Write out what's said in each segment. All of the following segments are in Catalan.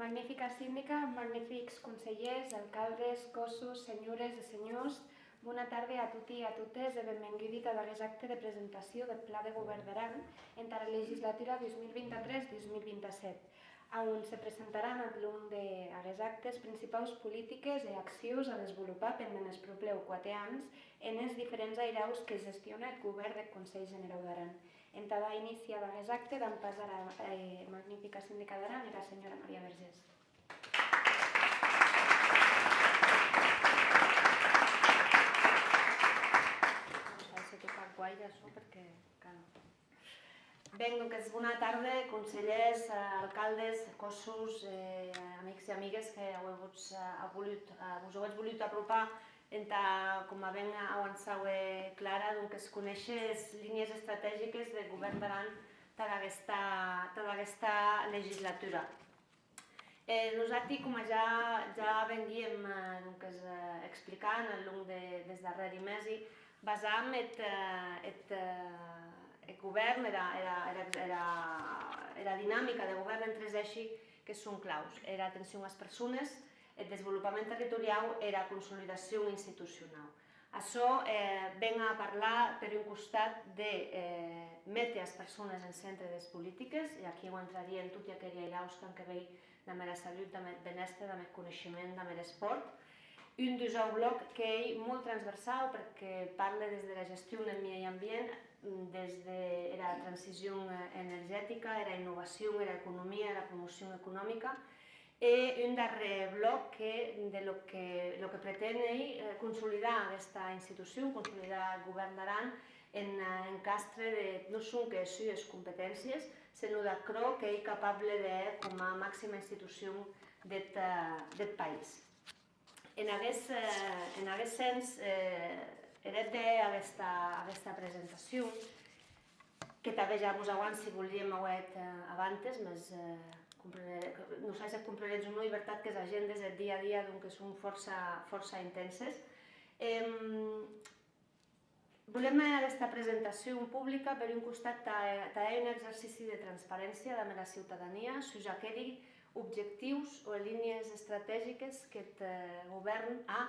Magnífica síndica, magnífics consellers, alcaldes, cossos, senyores i senyors, bona tarda a tutti i a totes e benvinguts a aquest acte de presentació del Pla de Govern d'Aran entre la legislatura 2023-2027, on se presentaran al llarg d'aquests actes principals polítiques i accions a desenvolupar pendent els propers 4 anys en els diferents airaus que gestiona el Govern del Consell Generau d'Aran. En cada inici d'aquest acte d'en passar a la magnífica síndica d'Aran i la senyora Maria Vergés. Bé, doncs bona tarda, consellers, alcaldes, cossos, amics i amigues que us heu volut apropar com a ben avançau clara, es conèixer les línies estratègiques del Govern d'Aran tota aquesta legislatura. Nosaltres, com ja veníem explicant al llarg dels darrers mesos, basam el govern, la dinàmica de govern en 3 eixos que són claus. Era atenció a les persones, el desenvolupament territorial i la consolidació institucional. Això ven a parlar, per un costat, de metre les persones en centre de les polítiques, i aquí ho entrarien tots aquells airaus que han que veure amb la salut, amb el benestar, amb el coneixement, amb l'esport. Un deuxième bloc que és molt transversal perquè parla des de la gestió del medi ambient, des de la transició energètica, la innovació, l'economia, la promoció econòmica, i un darrer bloc que que pretén és consolidar aquesta institució, consolidar el Govern d'Aran en encastre de no són que les seves competències, sinó d'acrò que és capable de com a màxima institució del país. En aquest sens, heret d'aquesta presentació, que també ja us avanço si volíem abans, nosaltres comprarem una llibertat que les agendes del dia a dia són força intenses. Volem aquesta presentació pública per un costat un exercici de transparència amb la ciutadania sus aquells objectius o línies estratègiques que el govern ha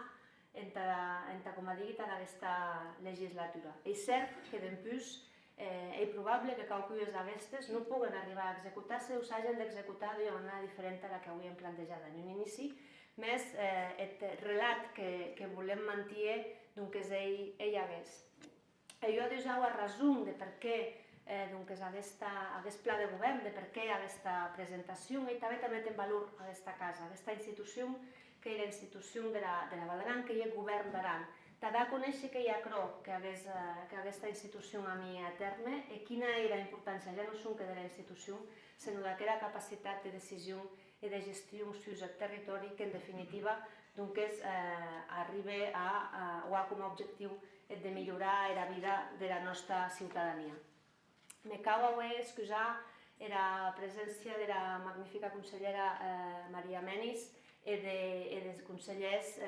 com a dit en aquesta legislatura. És cert que d'empús és probable que qualcunes d'aquestes no puguen arribar a executar-se o s'hagin d'executar d'una manera diferent a la que havíem plantejat en un inici, més el relat que volem mantenir és ell hagués. Jo deixo a resum de per què aquest pla de govern, de per què aquesta presentació, i també té en valor aquesta casa, aquesta institució que és la institució de la Val d'Aran, que és el Govern d'Aran. T'ha de conèixer que hi ha acrò que aquesta institució a mi a terme i quina és la importància, ja no són que de la institució, sinó d'aquella capacitat de decisió i de gestió sus el territori que en definitiva arriba o ha com a objectiu de millorar la vida de la nostra ciutadania. Me cal avui excusar la presència de la magnífica consellera Maria Menis i dels consellers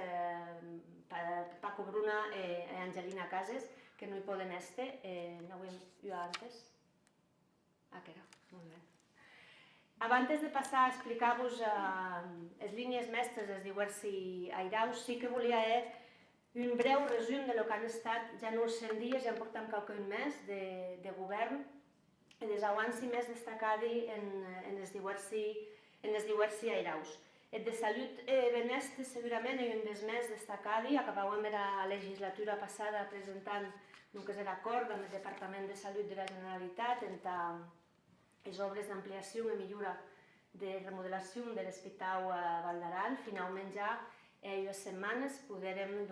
Paco Bruna i Angelina Cases, que no hi poden estar. No ho hem vist abans? Que era, molt bé. Abans de passar a explicar-vos les línies mestres dels diversos airaus, sí que volia un breu resum del que han estat ja no 100 dies, ja en portem qualcun mes de govern, i dels avanços més destacats en els diversos airaus. El de salut i benestar segurament és un dels més destacats. Acabàvem la legislatura passada presentant l'acord amb el Departament de Salut de la Generalitat entre les obres d'ampliació i millora de remodelació de l'Hospital Val d'Aran. Finalment ja, en 2 setmanes, podrem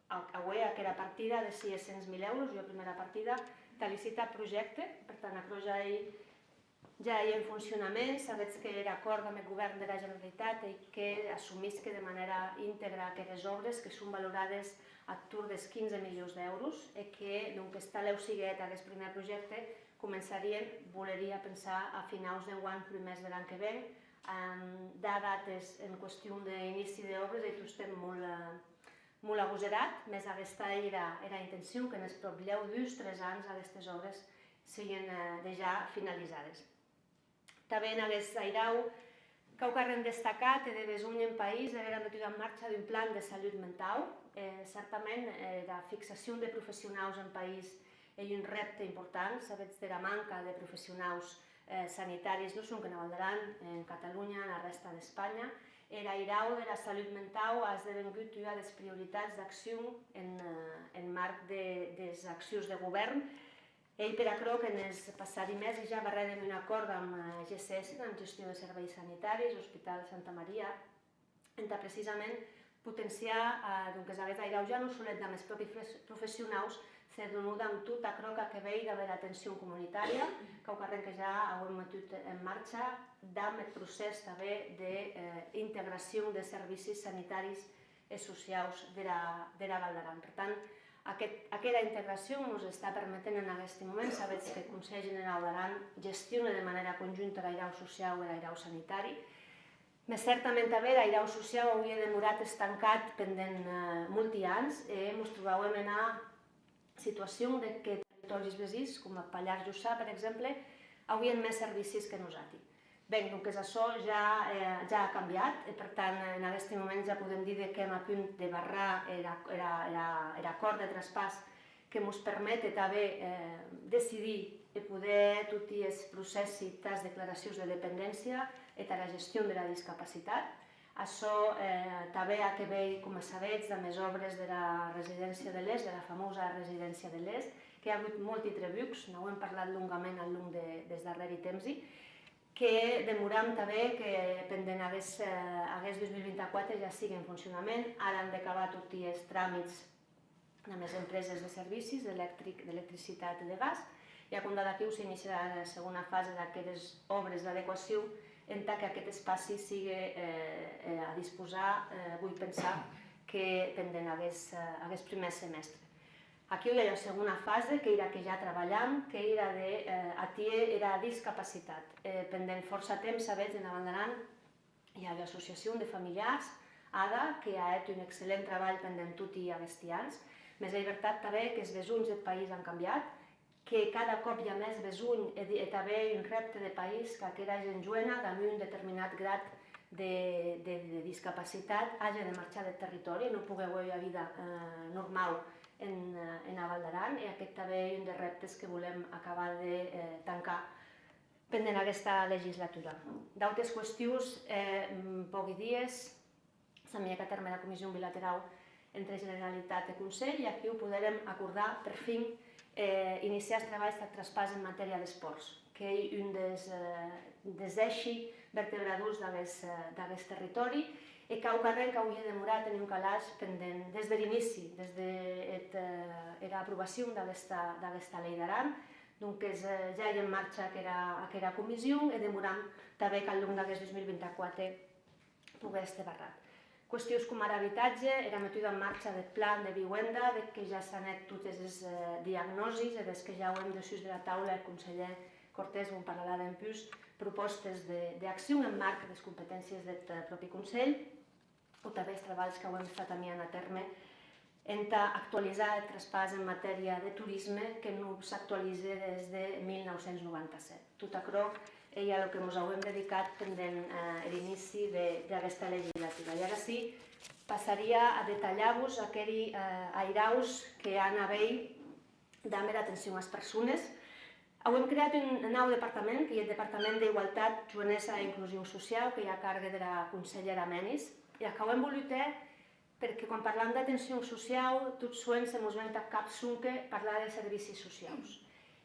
avui aquella partida de 600.000 euros, la primera partida, de licitar projecte, per tant, això ja hi ha en funcionament, sabeu que l'acord amb el govern de la Generalitat i que assumís que de manera íntegra aquelles obres que són valorades a tour dels 15 milions d'euros i que, tal heu siguet aquest primer projecte, voleria pensar a finals d'enguany, primers de l'any que ve, de dates en qüestió d'inici d'obres i tots estem molt agosarat, més aquesta era la intenció que en els propers 2-3 anys aquestes obres siguin ja finalitzades. També en aquest airau Quauquarren destacat de Besunh en país era metuda en marxa d'un plan de salut mental. Certament, la fixació de professionals en país és un repte important. Sabets de la manca de professionals sanitaris no són que no valdran en Catalunya, en la resta d'Espanya. Era irau de la salut mental ha esdevengut una de les prioritats d'acció en marc de les accions de govern. Ell, per aquerò que en els passats mesos ja va rebre un acord amb GSS, amb Gestió de Serveis Sanitaris, Hospital Santa Maria, entre precisament potenciar que s'hagués airau ja no solet amb els propis professionals, se donuda amb tot aquerò que veig de l'atenció comunitària, que ja hem metut en marxa, amb el procés també d'integració de servicis sanitaris i socials de la Val d'Aran. Per tant, aquesta integració ens està permetent en aquest moment. Sabeu que el Consell General d'Aran gestiona de manera conjunta l'airau social i l'airau sanitari. Més certament també l'airau social hauria demorat estancat pendent molts anys i ens trobàvem en una situació que territoris veïns, com el Pallars Jussà, per exemple, haurien més servicis que nosaltres. Bé, doncs això ja ha canviat, per tant, en aquest moment ja podem dir que hem a punt de barrar l'acord de traspàs que ens permet també decidir i poder tots els processos de declaracions de dependència i de la gestió de la discapacitat. Això també ha que veure, com sabeu, amb les obres de la residència de l'Est, de la famosa residència de l'Est, que hi ha hagut molts trebucs, no ho hem parlat longament al llarg dels darrers temps, que demoram també que pendent hagués 2024 ja sigui en funcionament. Ara han d'acabar tots els tràmits amb les empreses de servicis d'electricitat i de gas, i a compte d'aquí s'iniciarà la segona fase d'aquestes obres d'adequació en tant que aquest espai sigui a disposar, vull pensar, que pendent hagués primer semestre. Aquí hi ha la segona fase, que era que ja treballam, que era la discapacitat. Pendent força temps, sabeu, en la Val d'Aran hi ha l'associació de familiars, ADA, que ha fet un excel·lent treball pendent tot i aquests anys. Més és veritat també que els besunys del país han canviat, que cada cop hi ha més besuny i també un repte de país que aquella gent jovent amb un determinat grad de discapacitat hagi de marxar del territori, no pugui viure la vida normal en la Val d'Aran, i aquest també és un dels reptes que volem acabar de tancar pendent aquesta legislatura. D'altres qüestions, pocs dies, s'ha a terme la comissió bilateral entre Generalitat i Consell, i aquí ho podrem acordar per fi iniciar els treballs de traspàs en matèria d'esports, que és un dels eixos vertebradors d'aquest territori, i que hauria demorat en un calaix pendent des de l'inici, des de l'aprovació d'aquesta llei d'Aran. Doncs ja hi ha en marxa aquesta comissió i demoram també que al llarg d'aquest 2024 pogués estar barrat. Qüestions com ara habitatge, era metuda en marxa del pla de vivenda, que ja s'han fet totes les diagnosis i des que ja ho hem desús de la taula, el conseller Cortés en parlarà d'en plus, propostes d'acció en marc de les competències del propi Consell, o també els treballs que ho hem estat enviant a terme en actualitzar el traspàs en matèria de turisme, que no s'actualitza des de 1997. Tot això és el que ens hem dedicat pendent l'inici d'aquesta legislatura. I ara sí, passaria a detallar-vos aquells airaus que han a veure amb l'atenció a les persones. Hem creat un nou departament, que és el Departament d'Igualtat, Jovenesa i Inclusió Social, que hi ha a càrrec de la consellera Menis, i el que ho hem volut perquè quan parlam d'atenció social, tot soent se mos ven cap sonque parlar de servicis socials.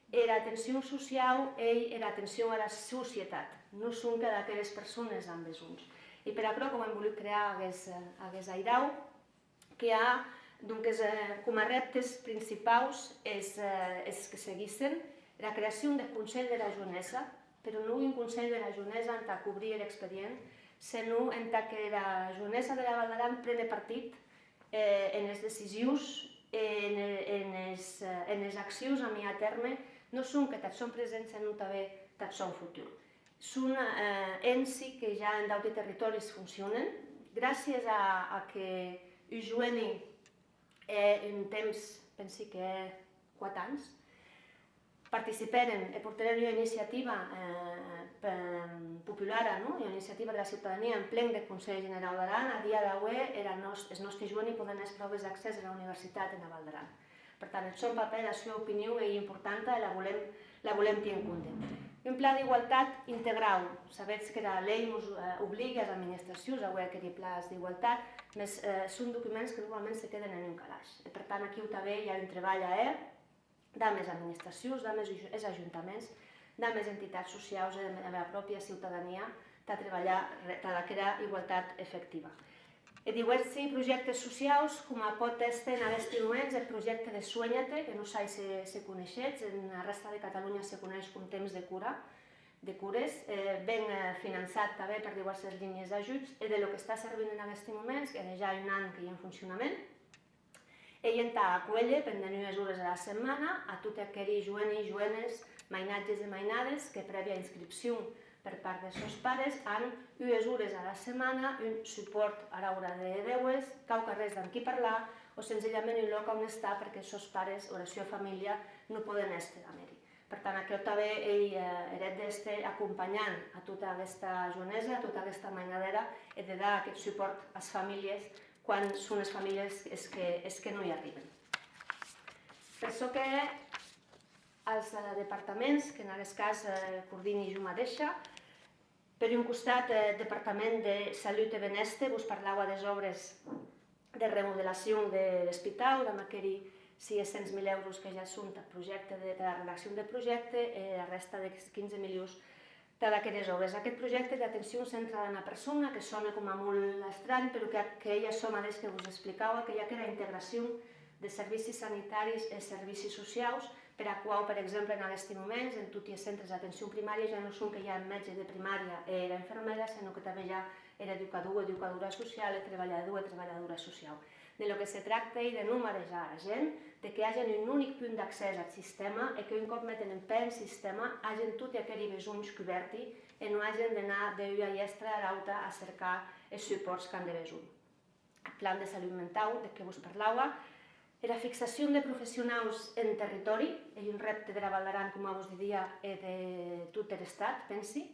L'atenció social és l'atenció a la societat, no sonque d'aquelles persones amb besuns. I per això que ho hem volut crear aquest airau, que hi ha com a reptes principals els que seguissin la creació del Consell de la Jovenesa, però no un Consell de la Jovenesa en cobrir l'expedient, sinó en que la jovenesa de la Val d'Aran prene partit en les decisions, en les accions a mi a terme, no són que tots són presents, sinó també tots són futur. Són ens que ja en d'altres territoris funcionen, gràcies a que ho juguen un temps, penso que 4 anys, participaren i portaren una iniciativa populara, no? I iniciativa de la ciutadania en plen del Consell General d'Aran, a dia d'avui els nostres joves poden tenir proves d'accés a la universitat en Val d'Aran. Per tant, el seu paper, la seva opinió és important i la volem tenir en compte. Un pla d'igualtat integral. Sabeu que la llei ens obliga a les administracions a aquest plans d'igualtat, però són documents que normalment se queden en un calaix. Per tant, aquí també hi ha un treball amb les administracions, amb els ajuntaments, amb les entitats socials i amb la pròpia ciutadania de treballar per la igualtat efectiva. Diversos projectes socials, com pot estar en aquests moments el projecte de Sueñate, que no sé si coneixets, en la resta de Catalunya se coneix com temps de cures, ben finançat també per diverses línies d'ajuts, i del que està servint en aquests moments, que ja hi ha un any que hi ha en funcionament, ell està a Cuelle, pendent unes hores a la setmana, a tots aquells joves i jovenes, mainatges i mainades, que prèvia inscripció per part dels seus pares han unes hores a la setmana, un suport a l'hora de deues, cau res amb qui parlar, o senzillament un lloc on estar perquè els seus pares o la seva família no poden estar a Meri. Per tant, aquí també ell ha d'estar acompanyant a tota aquesta jovenesa, a tota aquesta mainadera, i de dar aquest suport a les famílies quan són les famílies que no hi arriben. Per això que els departaments, que en aquest cas coordini jo mateixa, per un costat, el Departament de Salut i Benestar us parlava de les obres de remodelació de l'hospital, amb aquells 600.000 euros que ja són de la redacció del projecte, i la resta de 15 milions d'aquelles obres. Aquest projecte d'atenció centrada en la persona, que sona com a molt estrany, però que ella som mateix que us explicava, que hi ha la integració de serveis sanitaris i serveis socials, per a qual, per exemple, en aquests moments, en tots els centres d'atenció primària ja no són que hi ha metge de primària i infermera, sinó que també hi ha educador, educadora social, treballador, treballadora social. De lo que se tracta és de no marejar la gent, de que hi hagi un únic punt d'accés al sistema i que un cop meten en peu el sistema hagin tots aquells besoins coberts i no hagin d'anar d'una llestra a l'altra a cercar els suports que han de besoin. El plan de salut mental, de què us parlava, la fixació de professionals en territori, és un repte de la Val d'Aran, com us diria, i de tot l'estat, pensi.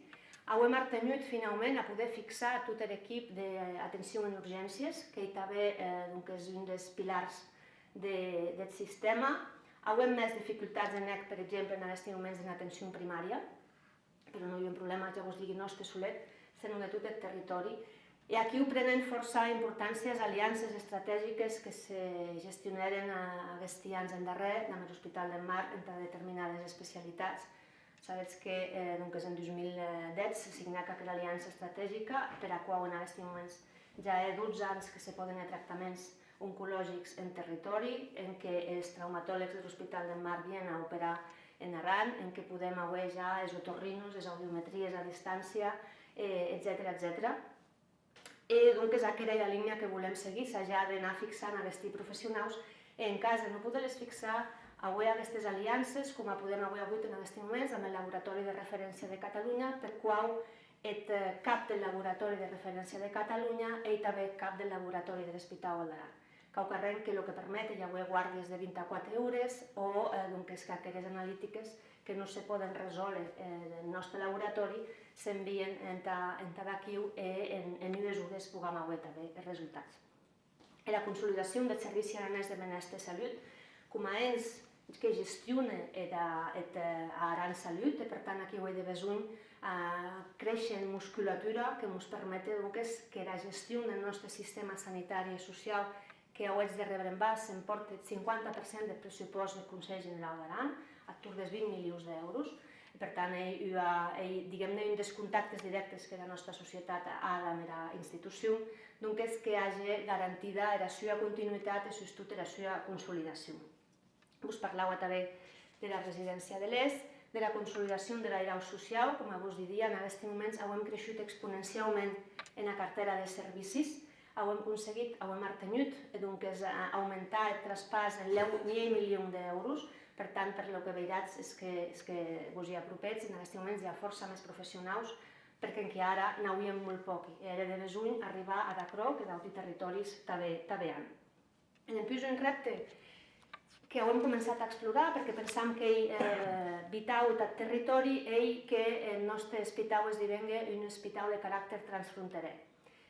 Hem artenut finalment a poder fixar tot l'equip d'atenció en urgències, que també és un dels pilars del sistema. Hem més dificultats en per exemple, en aquests moments en atenció primària, però no hi ha un problema, ja us digui, no és solet, sinó de tot el territori. I aquí ho prenen força importància les aliances estratègiques que se gestionaren aquests anys endarrere amb l'Hospital del Mar entre determinades especialitats. Sabeu que en 2010 se signà aquella aliança estratègica per a qual en aquests moments ja hi ha 12 anys que se poden fer tractaments oncològics en territori, en què els traumatòlegs de l'Hospital del Mar venen a operar en Aran, en què podem veure ja els otorrinos, les audiometries a distància, etc. I és aquella línia que volem seguir, s'ha d'anar fixant aquests professionals i en cas de no poder-les fixar, avui aquestes aliances, com podem haver hagut en aquests moments amb el Laboratori de Referència de Catalunya, per qual el cap del Laboratori de Referència de Catalunya i també cap del Laboratori de l'Hospital Val d'Aran. Caucarrem que el que permet hi ha guàrdies de 24 hores o aquelles analítiques que no se poden resoldre en el nostre laboratori s'envien d'aquí en unes hores puguem veure també els resultats. La consolidació del Servici Aranès de Benestar i Salut com a ens que gestiona Aran Salut, i per tant aquí ho he de besoin créixer en musculatura que ens permet que la gestió del nostre sistema sanitari i social que ho haig de rebre en bas s'emporta el 50% del pressupost del Consell General d'Aran, a tour dels 20 milions d'euros. Per tant, diguem-ne, un dels contactes directes que la nostra societat ha amb la institució, és que hi hagi garantida la seva continuïtat i sobretot la seva consolidació. Us parlava també de la residència de l'Est, de la consolidació de l'aire social, com us diria, en aquests moments hem crescut exponencialment en la cartera de servicis, hem aconseguit, hem artenut, augmentar el traspàs en 1 milió d'euros. Per tant, per lo que veuràs és que vos hi apropets, en aquests moments hi ha força més professionals, perquè encara n'hauríem molt poc. Era de besoin arribar a Dacro, que d'altres territoris també han. En el plus un repte que hem començat a explorar, perquè pensam que vitau del territori ei que el nostre hospital esdevenga un hospital de caràcter transfronterer.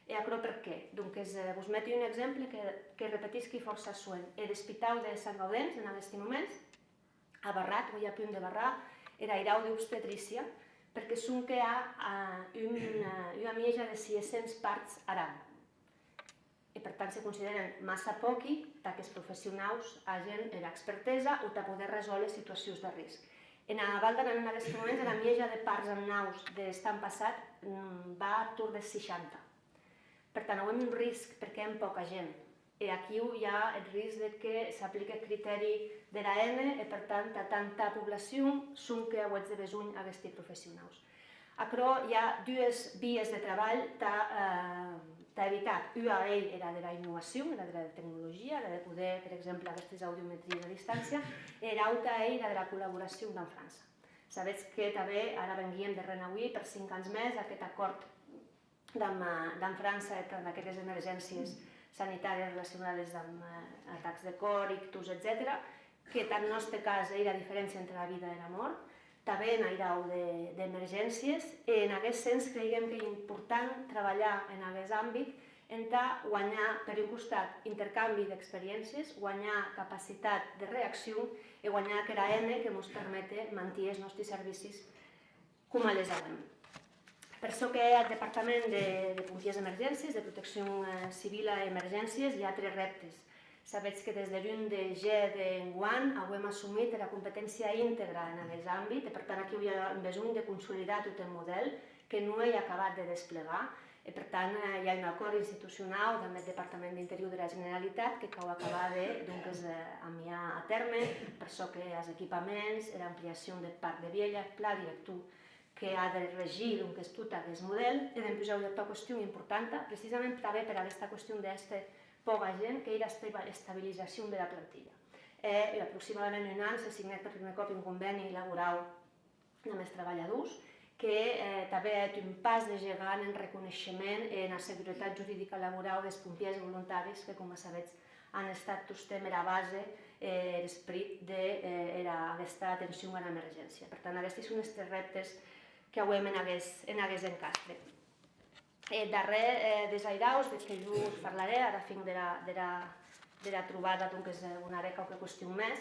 E aquerò per què? Doncs vos meti un exemple que repetisqui força suent. L'hospital de Sant Gaudens, en aquests moments, a Barrat, avui a punt de Barrat, era irau d'obstetrícia, perquè sonque hi ha una mieja de 600 parts aran. I per tant se consideren massa poqui perquè els professionals hagin l'expertesa o de poder resoldre situacions de risc. En la Val d'Aran en aquests moments la mieja de parts en naus d'estan passat va a tour de 60. Per tant, hi ha un risc perquè hi ha poca gent. I aquí hi ha el risc que s'apliqui el criteri de l'AN i per tant a tanta població són que heu de besoin aquests professionals. Aquerò hi ha dues vies de treball d'evitar. Una era de la innovació, era de la tecnologia, era de poder, per exemple, aquestes audiometries a distància, i l'altra era de la col·laboració amb França. Sabeu que també ara venguíem de renauir per 5 anys més aquest acord d'en França en aquestes emergències sanitàries relacionades amb atacs de cor, ictus, etc., que en el nostre cas hi ha diferència entre la vida i la mort, també en irau d'emergències, i en aquest sens creiem que és important treballar en aquest àmbit en guanyar, per un costat, intercanvi d'experiències, guanyar capacitat de reacció i guanyar aquella eina que ens permet mantenir els nostres servicis com les havem. Per això que al Departament de Pompiers d'Emergències, de Protecció Civil i Emergències, hi ha 3 reptes. Sabeu que des de l'1 de gener d'enguany hem assumit la competència íntegra en aquest àmbit, i per tant aquí hi ha besoin de consolidar tot el model que no he acabat de desplegar, i per tant hi ha un acord institucional amb el Departament d'Interior de la Generalitat que cal acabar d'enviar a terme, per això que els equipaments, l'ampliació del parc de Viella, el pla director que ha de regir tot aquest model, i hem posat una qüestió important, precisament també per aquesta qüestió d'aquesta poca gent, que era l'estabilització de la plantilla. Aproximadament un any s'ha signat per primer cop un conveni laboral amb els treballadors, que també és un pas de gegant en reconeixement en la seguretat jurídica laboral dels pompiers voluntaris, que, com sabeu, han estat tots a la base l'esperit d'aquesta atenció a l'emergència. Per tant, aquests són els 3 reptes que hem en aquest encastre. Darrer dels airaus, que jo us parlaré, ara fins de la trobada, que donaré qualque qüestió més,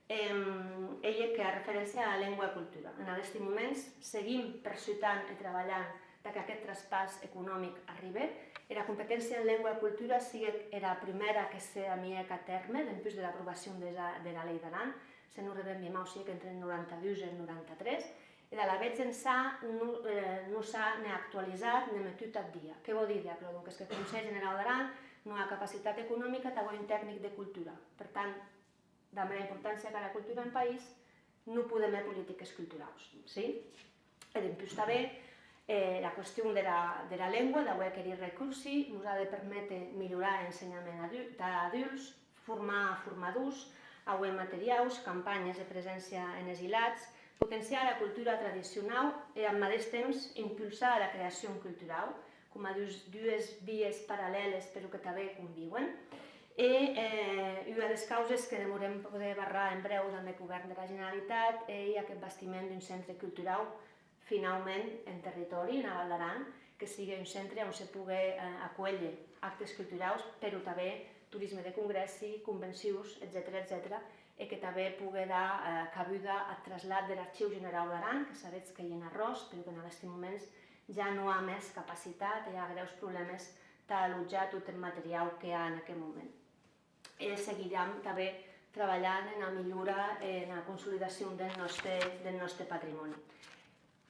ella que ha referència a la llengua i cultura. En aquests moments seguim persutant i treballant perquè aquest traspàs econòmic arribi. La competència en llengua i cultura sigui la primera que s'amiega a terme després de l'aprovació de la llei d'Aran, se no rebem o sigui que entre el 92 i el 93, i de la vegada ençà no s'ha ni actualitzat ni metut al dia. Què vol dir? Que el Consell General d'Aran no ha capacitat econòmica, també un tècnic de cultura. Per tant, dame la importància que la cultura en país no podem fer polítiques culturals. I després també la qüestió de la llengua, d'aquest recursi, ens ha de permetre millorar l'ensenyament d'adults, formar formadors, materials, campanyes de presència en exilats, potenciar la cultura tradicional i al mateix temps impulsar la creació cultural com a dues vies paral·leles però que també conviuen. I una de les causes que demorem poder barrar en breu amb el govern de la Generalitat és aquest bastiment d'un centre cultural finalment en territori, en la Val d'Aran, que sigui un centre on se pugui acollir actes culturals però també turisme de congressi, convencions, etc., i que també pugui dar cabuda al trasllat de l'Arxiu General d'Aran, que sabeu que hi ha arròs, però que en aquests moments ja no ha més capacitat, hi ha greus problemes d'allotjar tot el material que hi ha en aquest moment. I seguirem també treballant en la millora, en la consolidació del nostre patrimoni.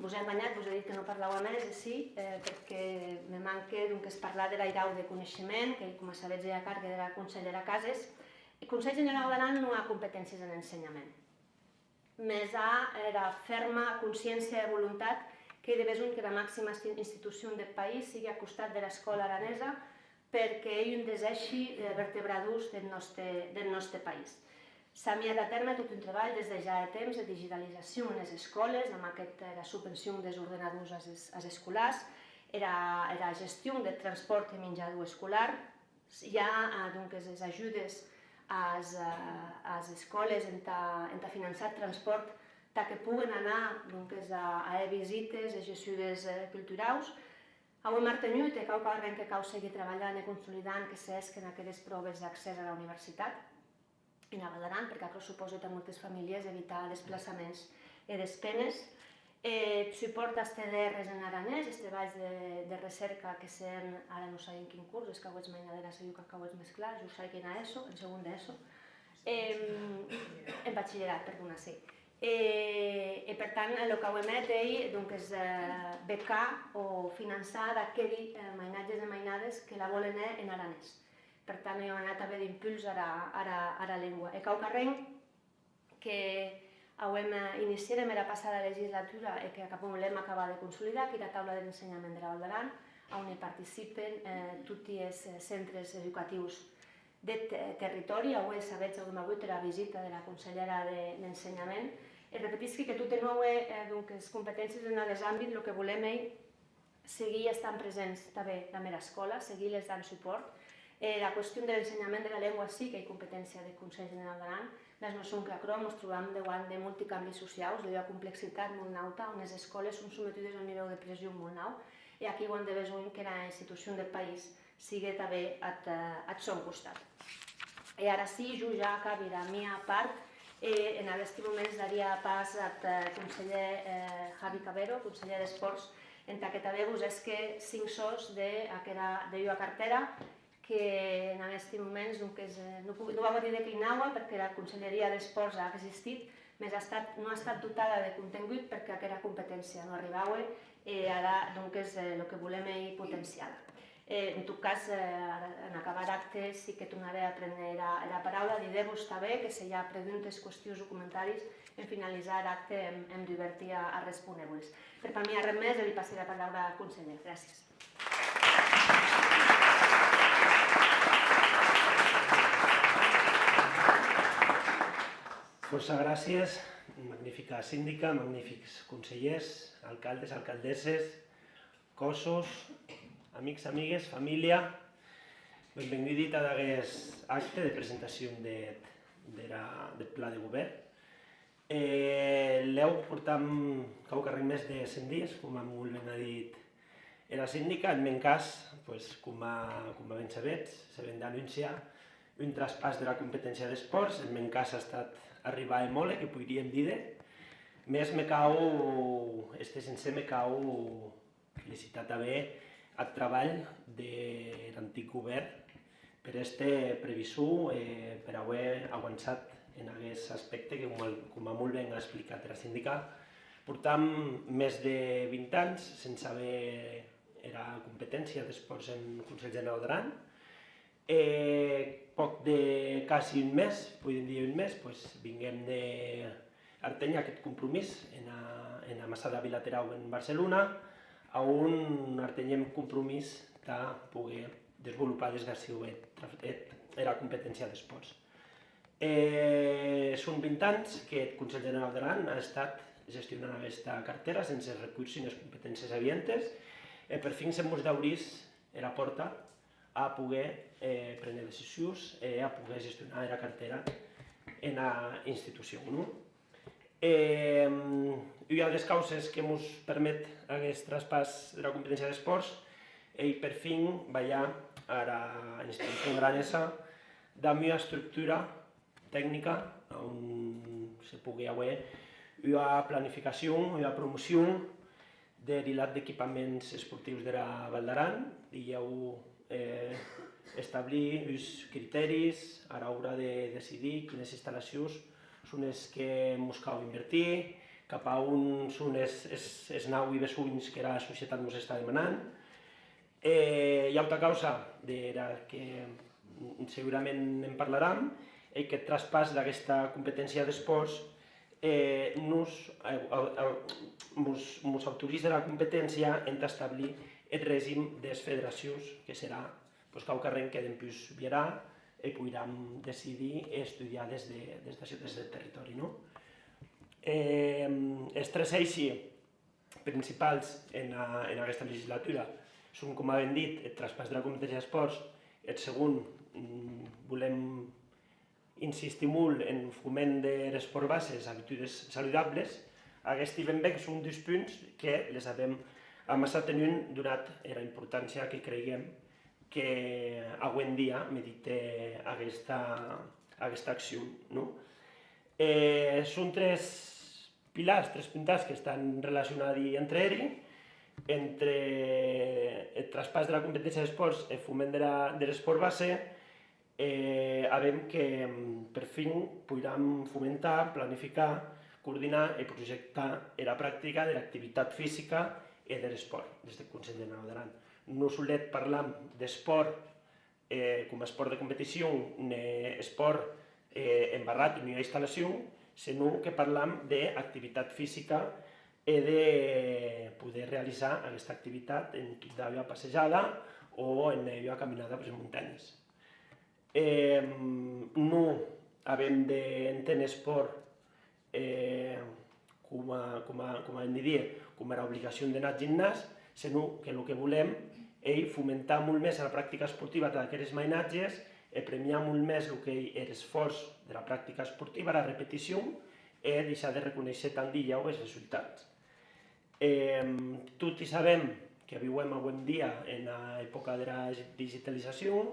Vos he enganyat, vos he dit que no parlava més, sí, perquè me manca parlar de l'airau de coneixement, que com sabeu hi ha a càrrec de la consellera Cases. El Consell General d'Aran no ha competències en ensenyament, més ha la ferma consciència i voluntat que hi ha d'haver que la màxima institució del país sigui al costat de l'escola aranesa perquè ell deseixi vertebradors del nostre país. S'ha mirat a terme tot un treball des de ja de temps de digitalització en les escoles, amb la subvenció dels ordenadors als escolars, la gestió del transport i menjador escolar, hi ha les ajudes a les escoles en finançar transport que puguen anar a visites, a gestures culturals. Avui Martenut que cau carrent que cau seguir treballant i consolidant que s'esquen aquelles proves d'accés a la universitat i a Valdaran, perquè això suposa a moltes famílies evitar desplaçaments i despenes. Suport als TDRs en aranès, els treballs de recerca que són, ara no sabem quin curs, és que ho ets mainadera, segur que ho ets més clar, jo sé quin a ESO, en segon d'ESO, en batxillerat, perdona, sí. I per tant, el que ho emet és becar o finançar d'aquells mainatges i mainades que la volen en aranès. Per tant, hi ha anat a haver d'impuls a la llengua. I cau carrent que iniciarem la passada legislatura i que volem acabar de consolidar, que és la taula d'ensenyament de la Val d'Aran, on hi participen tots els centres educatius del territori. Avui sabeu que hem hagut la visita de la consellera d'Ensenyament. I repetisc que tot de nou les competències en aquest àmbit el que volem és seguir estant presents també a l'escola, seguir-les dant suport. La qüestió de l'ensenyament de la llengua sí que hi ha competència del Consell General d'Aran, més no som que a Crom ens trobam davant de multicanvis socials, de complexitat molt alta, on les escoles són sotmetudes a un nivell de pressió molt alt, i aquí ho hem de veure que la institució del país sigui també al seu costat. I ara sí, jo ja acabi la meva part. En aquest moment daria pas al conseller Javi Cabero, conseller d'Esports, en que també vos és que 5 sols de la cartera, que en aquests moments no va dir que hi anava perquè la Conselleria d'Esports ha existit, però no ha estat dotada de contingut perquè aquella competència no arribava i ara el que volem és potenciar-la. En tot cas, en acabar l'acte sí que tornaré a prendre la paraula, diré-vos també que si hi ha preguntes, qüestions o comentaris, en finalitzar l'acte hem d'obrir a respondre-vos. Per mi res més, li passaré la paraula al conseller. Gràcies. Força gràcies, magnífica síndica, magnífics consellers, alcaldes, alcaldesses, cossos, amics, amigues, família. Benvingut a aquest acte de presentació del pla de govern. L'heu portat cau carrec més de 100 dies, com molt ben ha dit la síndica. En meu cas, com ben sabets, s'havien d'anunciar un traspàs de la competència d'esports. En meu cas ha estat arribar a mole, que podríem dir. Més me cau, sencer me cau felicitar també el treball de l'antic govern per previsor, per haver avançat en aquest aspecte que, com molt ben ha explicat la síndica, portam més de 20 anys sense haver la competència d'esports en el Consell General d'Aran. Poc de quasi un mes, podem dir un mes, vinguem d'Artenya aquest compromís en la massada bilateral en Barcelona, on artenyem compromís de poder desenvolupar des d'ací la competència d'esports. Són 20 anys que el Consell General d'Aran ha estat gestionant aquesta cartera sense recursos i les competències habientes. Per fi ens hem d'obrir la porta a poder prendre decisions i a poder gestionar la cartera en la institució. Una de les causes que ens permet aquest traspàs de la competència d'esports és per fi veure a la institució aranesa de una estructura tècnica on se pugui haver una planificació, una promoció de l'hilat d'equipaments esportius de la Val d'Aran i establir els criteris a l'hora de decidir quines instal·lacions són les que ens cal invertir, cap a on són els naus i bessunys que la societat ens està demanant. Hi ha altra causa de la que segurament en parlarem, és que el traspàs d'aquesta competència d'esports ens autoritza la competència en establir el règim de les federacions, que serà cau carrent que després verà i podrem decidir i estudiar des del territori. Els tres eixos principals en aquesta legislatura són, com hem dit, el traspàs de la competència d'esports. El segon, volem insistir molt en foment de l'esport base, les habitudes saludables. Aquest ben bé és un dels punts que les hem estat tenint donat la importància que creiem que avui en dia medita aquesta acció. Són tres pilars, tres puntals que estan relacionats entre ells, entre el traspàs de la competència d'esports i el foment de l'esport base, sabem que per fi podrem fomentar, planificar, coordinar i projectar la pràctica de l'activitat física i de l'esport des del Consell General d'Aran. No solet parlam d'esport com a esport de competició, ni esport embarrat ni instal·lació, sinó que parlam d'activitat física i de poder realitzar aquesta activitat en tot d'allò passejada o en allò caminada per les muntanyes. No hem d'entendre esport com a obligació d'anar al gimnàs, sinó que el que volem és fomentar molt més la pràctica esportiva d'aquests mainatges i premiar molt més el que és l'esforç de la pràctica esportiva, la repetició, i deixar de reconèixer tant dia els resultats. Tots sabem que vivim avui en dia en l'època de la digitalització,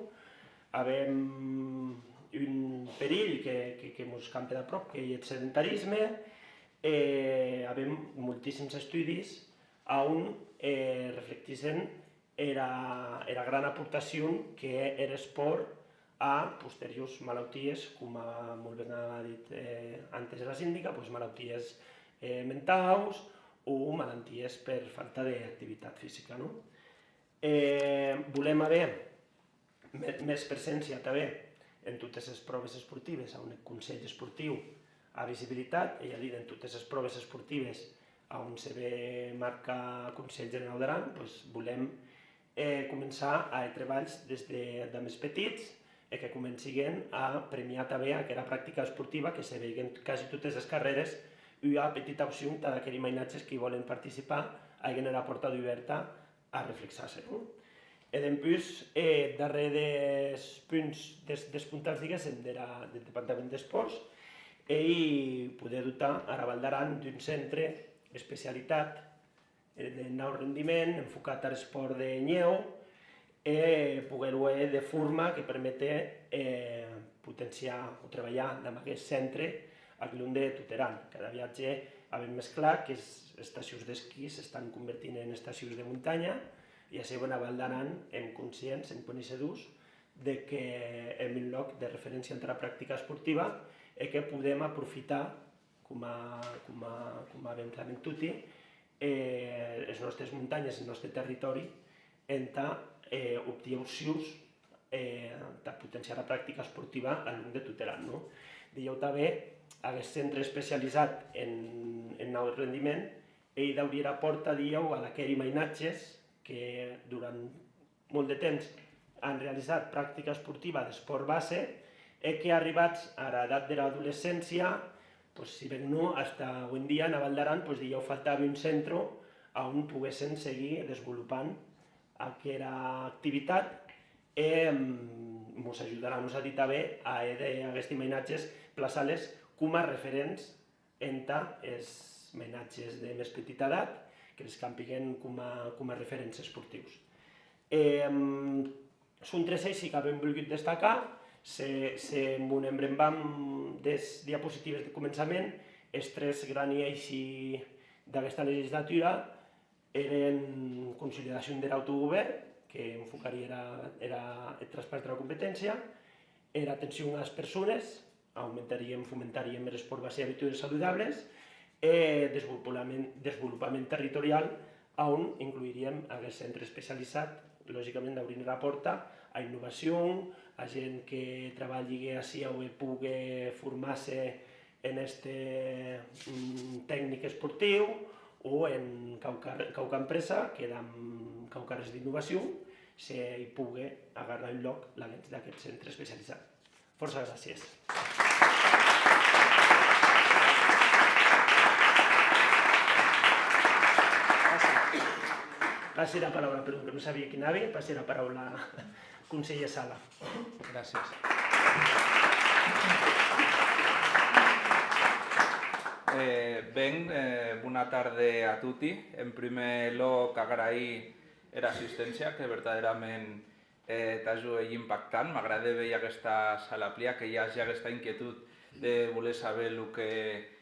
havem un perill que ens campa de prop, que és el sedentarisme, havem moltíssims estudis on reflecteixen la gran aportació que l'esport a posteriors malalties, com molt ben ha dit antes la síndica, malalties mentals o malalties per falta d'activitat física. Volem haver més presència també en totes les proves esportives on el Consell Esportiu ha visibilitat, és a dir, en totes les proves esportives on se ve marca Consell General d'Aran, volem començar a treballs des de més petits i que comencin a premiar també aquella pràctica esportiva que se veien quasi totes les carreres i hi ha petita opció d'aquells mainatges que volen participar hagin la porta oberta a reflexar-se. I després, darrere dels punts despuntats, diguéssim, del Departament d'Esports, ell poder dotar a la Val d'Aran d'un centre d'especialitat de nou rendiment, enfocat a l'esport de nyeu, i poder-ho de forma que permeti potenciar o treballar en aquest centre a l'un de tot Aran. Cada viatge havem més clar que les estacions d'esquí s'estan convertint en estacions de muntanya i a la Val d'Aran hem conscients, hem coneixedors que hem un lloc de referència entre la pràctica esportiva i que podem aprofitar, com a ben clarament tutti, les nostres muntanyes, el nostre territori, en obtenir opcions de potenciar la pràctica esportiva a l'un de tot Aran. Dieu també, aquest centre especialitzat en alt rendiment, ell hauria la porta, dieu, a aquells mainatges que durant molt de temps han realitzat pràctica esportiva d'esport base i que arribats a l'edat de l'adolescència, si bé no, fins avui en dia a Val d'Aran faltava un centre on poguessin seguir desenvolupant aquella activitat i ens ajudarà a dir també a aquests mainatges plaçar-les com a referents entre els mainatges de més petita edat que els campiguen com a referents esportius. Són tres eixos que hem volgut destacar. M'ho embrembam des diapositives de començament. Els tres grans eixos d'aquesta legislatura eren consolidació de l'autogovern, que enfocaria el traspàs de la competència, era atenció a les persones, fomentaríem l'esport base i habitudes saludables, i desenvolupament territorial, on incluiríem aquest centre especialitzat, lògicament d'obrir la porta a innovació, a gent que treballi així o pugui formar-se en aquest tècnic esportiu o en qualque empresa que amb qualque d'innovació hi pugui agarrar un lloc d'aquest centre especialitzat. Força gràcies. Passi la paraula, perdó, que no sabia qui anava, passi la paraula al conseller Sala. Gràcies. Buona tarda a tutti. En primer lloc, agrair l'assistència, que verdaderament t'ha impactant. M'agrada veure aquesta sala plia, que hi hagi aquesta inquietud de voler saber el que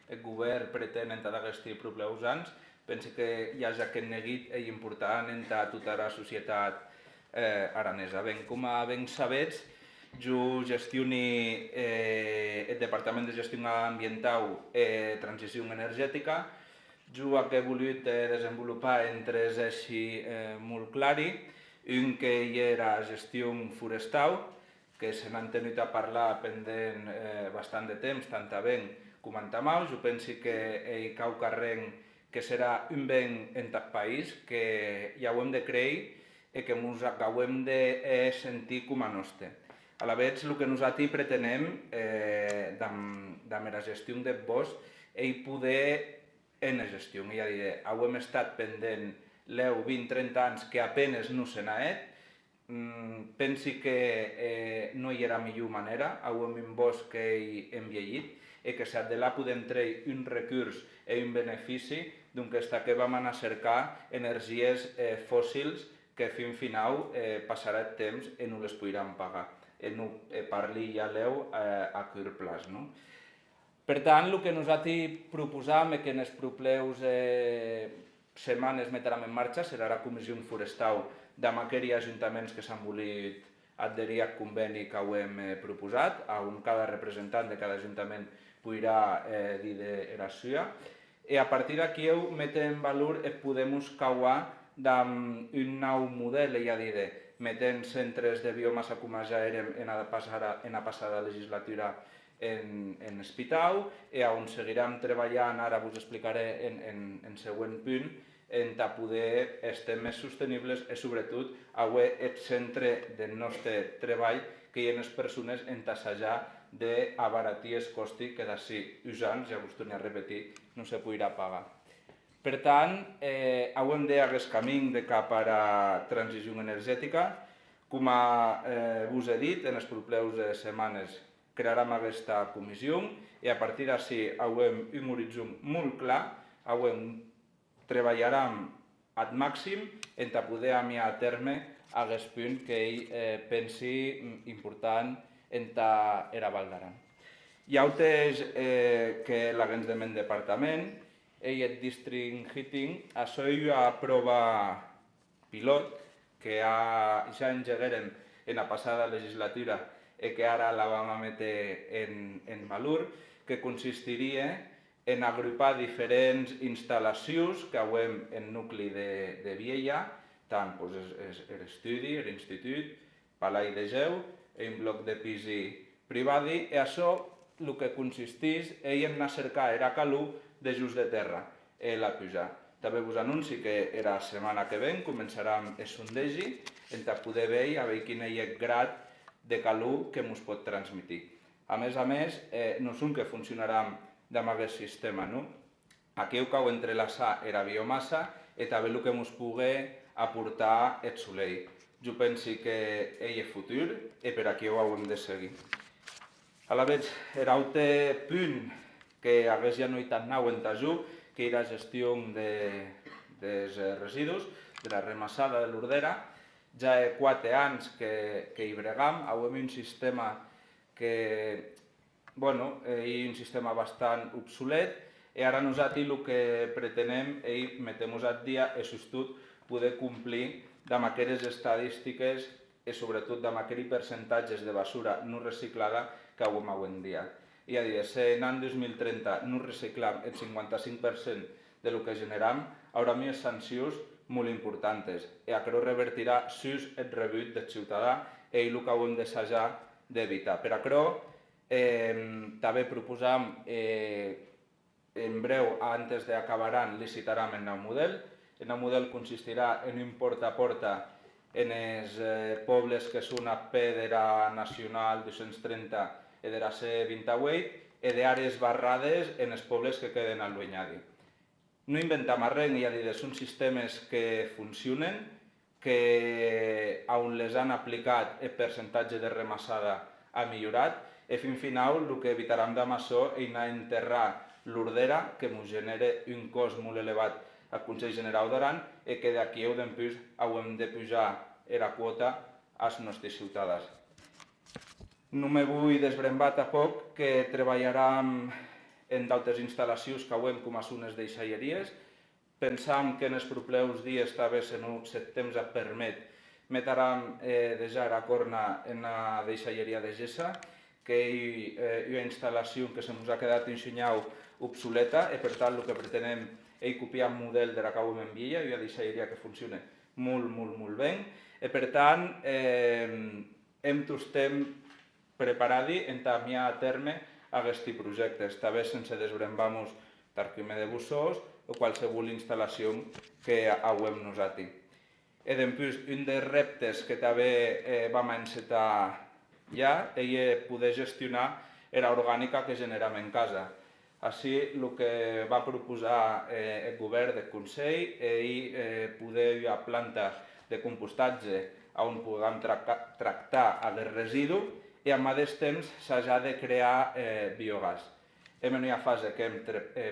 el govern pretén en tots aquests propers anys. Penso que hi hagi aquest neguit important en tota la societat aranesa. Com a ben sabets, jo gestiono el Departament de Gestió Ambiental i Transició Energètica. Jo he volut desenvolupar en tres eixos molt clars. Un que hi era gestió forestal, que se n'han tingut a parlar pendent bastant de temps, tant a ben com a mal. Jo penso que cau carreng que serà un ben en tot país, que ja ho hem de creure i que ens acabem de sentir com a nostre. A la vegada, el que nosaltres pretenem amb la gestió del bosc és poder en la gestió. Ja diré, hem estat pendent 10, 20, 30 anys que apenas no se n'ha fet. Penso que no hi era millor manera. Hem un bosc que ha envellit i que de là podem treure un recurs i un benefici que vam anar a cercar energies fòssils que fins final passarà el temps i no les podran pagar. No parli ja l'eu a curt plaç. Per tant, el que nosaltres proposam és que en les properes setmanes metrem en marxa serà la Comissió Forestal amb aquells ajuntaments que s'han volit adherir al conveni que hem proposat, on cada representant de cada ajuntament podrà dir de la seva. I a partir d'aquí metem en valor i podem cauar d'un nou model, ja diré, metent centres de biomassa com ja érem en la passada legislatura en Hospital, i on seguirem treballant, ara us explicaré en el següent punt, en poder estar més sostenibles i sobretot avui el centre del nostre treball, que hi ha les persones en tassejar d'abaratir els costos que d'ací uns anys, ja us torno a repetir, no se podrà pagar. Per tant, hem d'aquest camí de cap a la transició energètica. Com us he dit, en les properes setmanes crearem aquesta comissió i a partir d'ací hem un horitzó molt clar, treballarem al màxim en poder enviar a terme aquest punt que ell pensi important en la Val d'Aran. Hi ha altres que l'agents de meu departament i el District Heating, això és una prova pilot que ja engeguérem en la passada legislatura i que ara la vam emetre en valor, que consistiria en agrupar diferents instal·lacions que hem en nucli de Viella, tant l'estudi, l'institut, Palai de Geu, un bloc de pis privat, i això el que consisteix és en anar a cercar la calor de just de terra i la pujar. També us anuncio que la setmana que ve començarem el sondegi en poder veure quin és el grad de calor que ens pot transmetre. A més, no és que funcionarà amb aquest sistema. Aquí ho cau entrelaçar la biomassa i també el que ens pugui aportar el solell. Jo penso que ell és futur i per aquí ho hem de seguir. A la vegada, l'altre punt que hagués ja no hi tant nou en tajú, que era la gestió dels residus, de la remassada de l'Ordera. Ja hi ha 4 anys que hi bregam, hem un sistema que és un sistema bastant obsolet i ara nosaltres el que pretenem és metem-nos al dia i sobretot poder complir amb aquelles estadístiques i sobretot amb aquells percentatges de basura no reciclada que hem avui en dia. I a dir, si en l'any 2030 no reciclam el 55% del que generam, haurà més sancions molt importants i això revertirà sus el rebut del ciutadà i el que hem d'assajar d'evitar. Per això també proposam en breu, antes d'acabar, licitarem el nou model. El nou model consistirà en un porta a porta en els pobles que són a peu de la Nacional 230 i de la C28 i d'àrees barrades en els pobles que queden al Lunyadi. No inventem res, ja diré, són sistemes que funcionen, que on les han aplicat el percentatge de remassada ha millorat, i fin final el que evitarem de maçó és anar a enterrar l'ordera, que ens genera un cost molt elevat al Consell General d'Aran, i que d'aquí heu d'empús hem de pujar la quota als nostres ciutadans. No me vull desbrembar tampoc que treballarem en d'altres instal·lacions que hem com a zones deixalleries. Pensam que en els propers dies, també si el temps et permet, metrem ja la corna en la deixalleria de Gessa, que hi ha una instal·lació que se'ns ha quedat ensenyau obsoleta, i per tant el que pretenem és copiar el model de la que hem en Villa, una deixalleria que funciona molt bé, i per tant estem preparats en enviar a terme aquests projectes, també sense desbrembar-nos d'arquimer de bussós o qualsevol instal·lació que hem nosaltres. I després, un dels reptes que també vam encetar ja és poder gestionar l'orgànica que generem en casa. Així, el que va proposar el govern del Consell és poder hi ha planta de compostatge on puguem tractar aquest residu i al mateix temps s'ha de crear biogàs. Hem en una fase que hem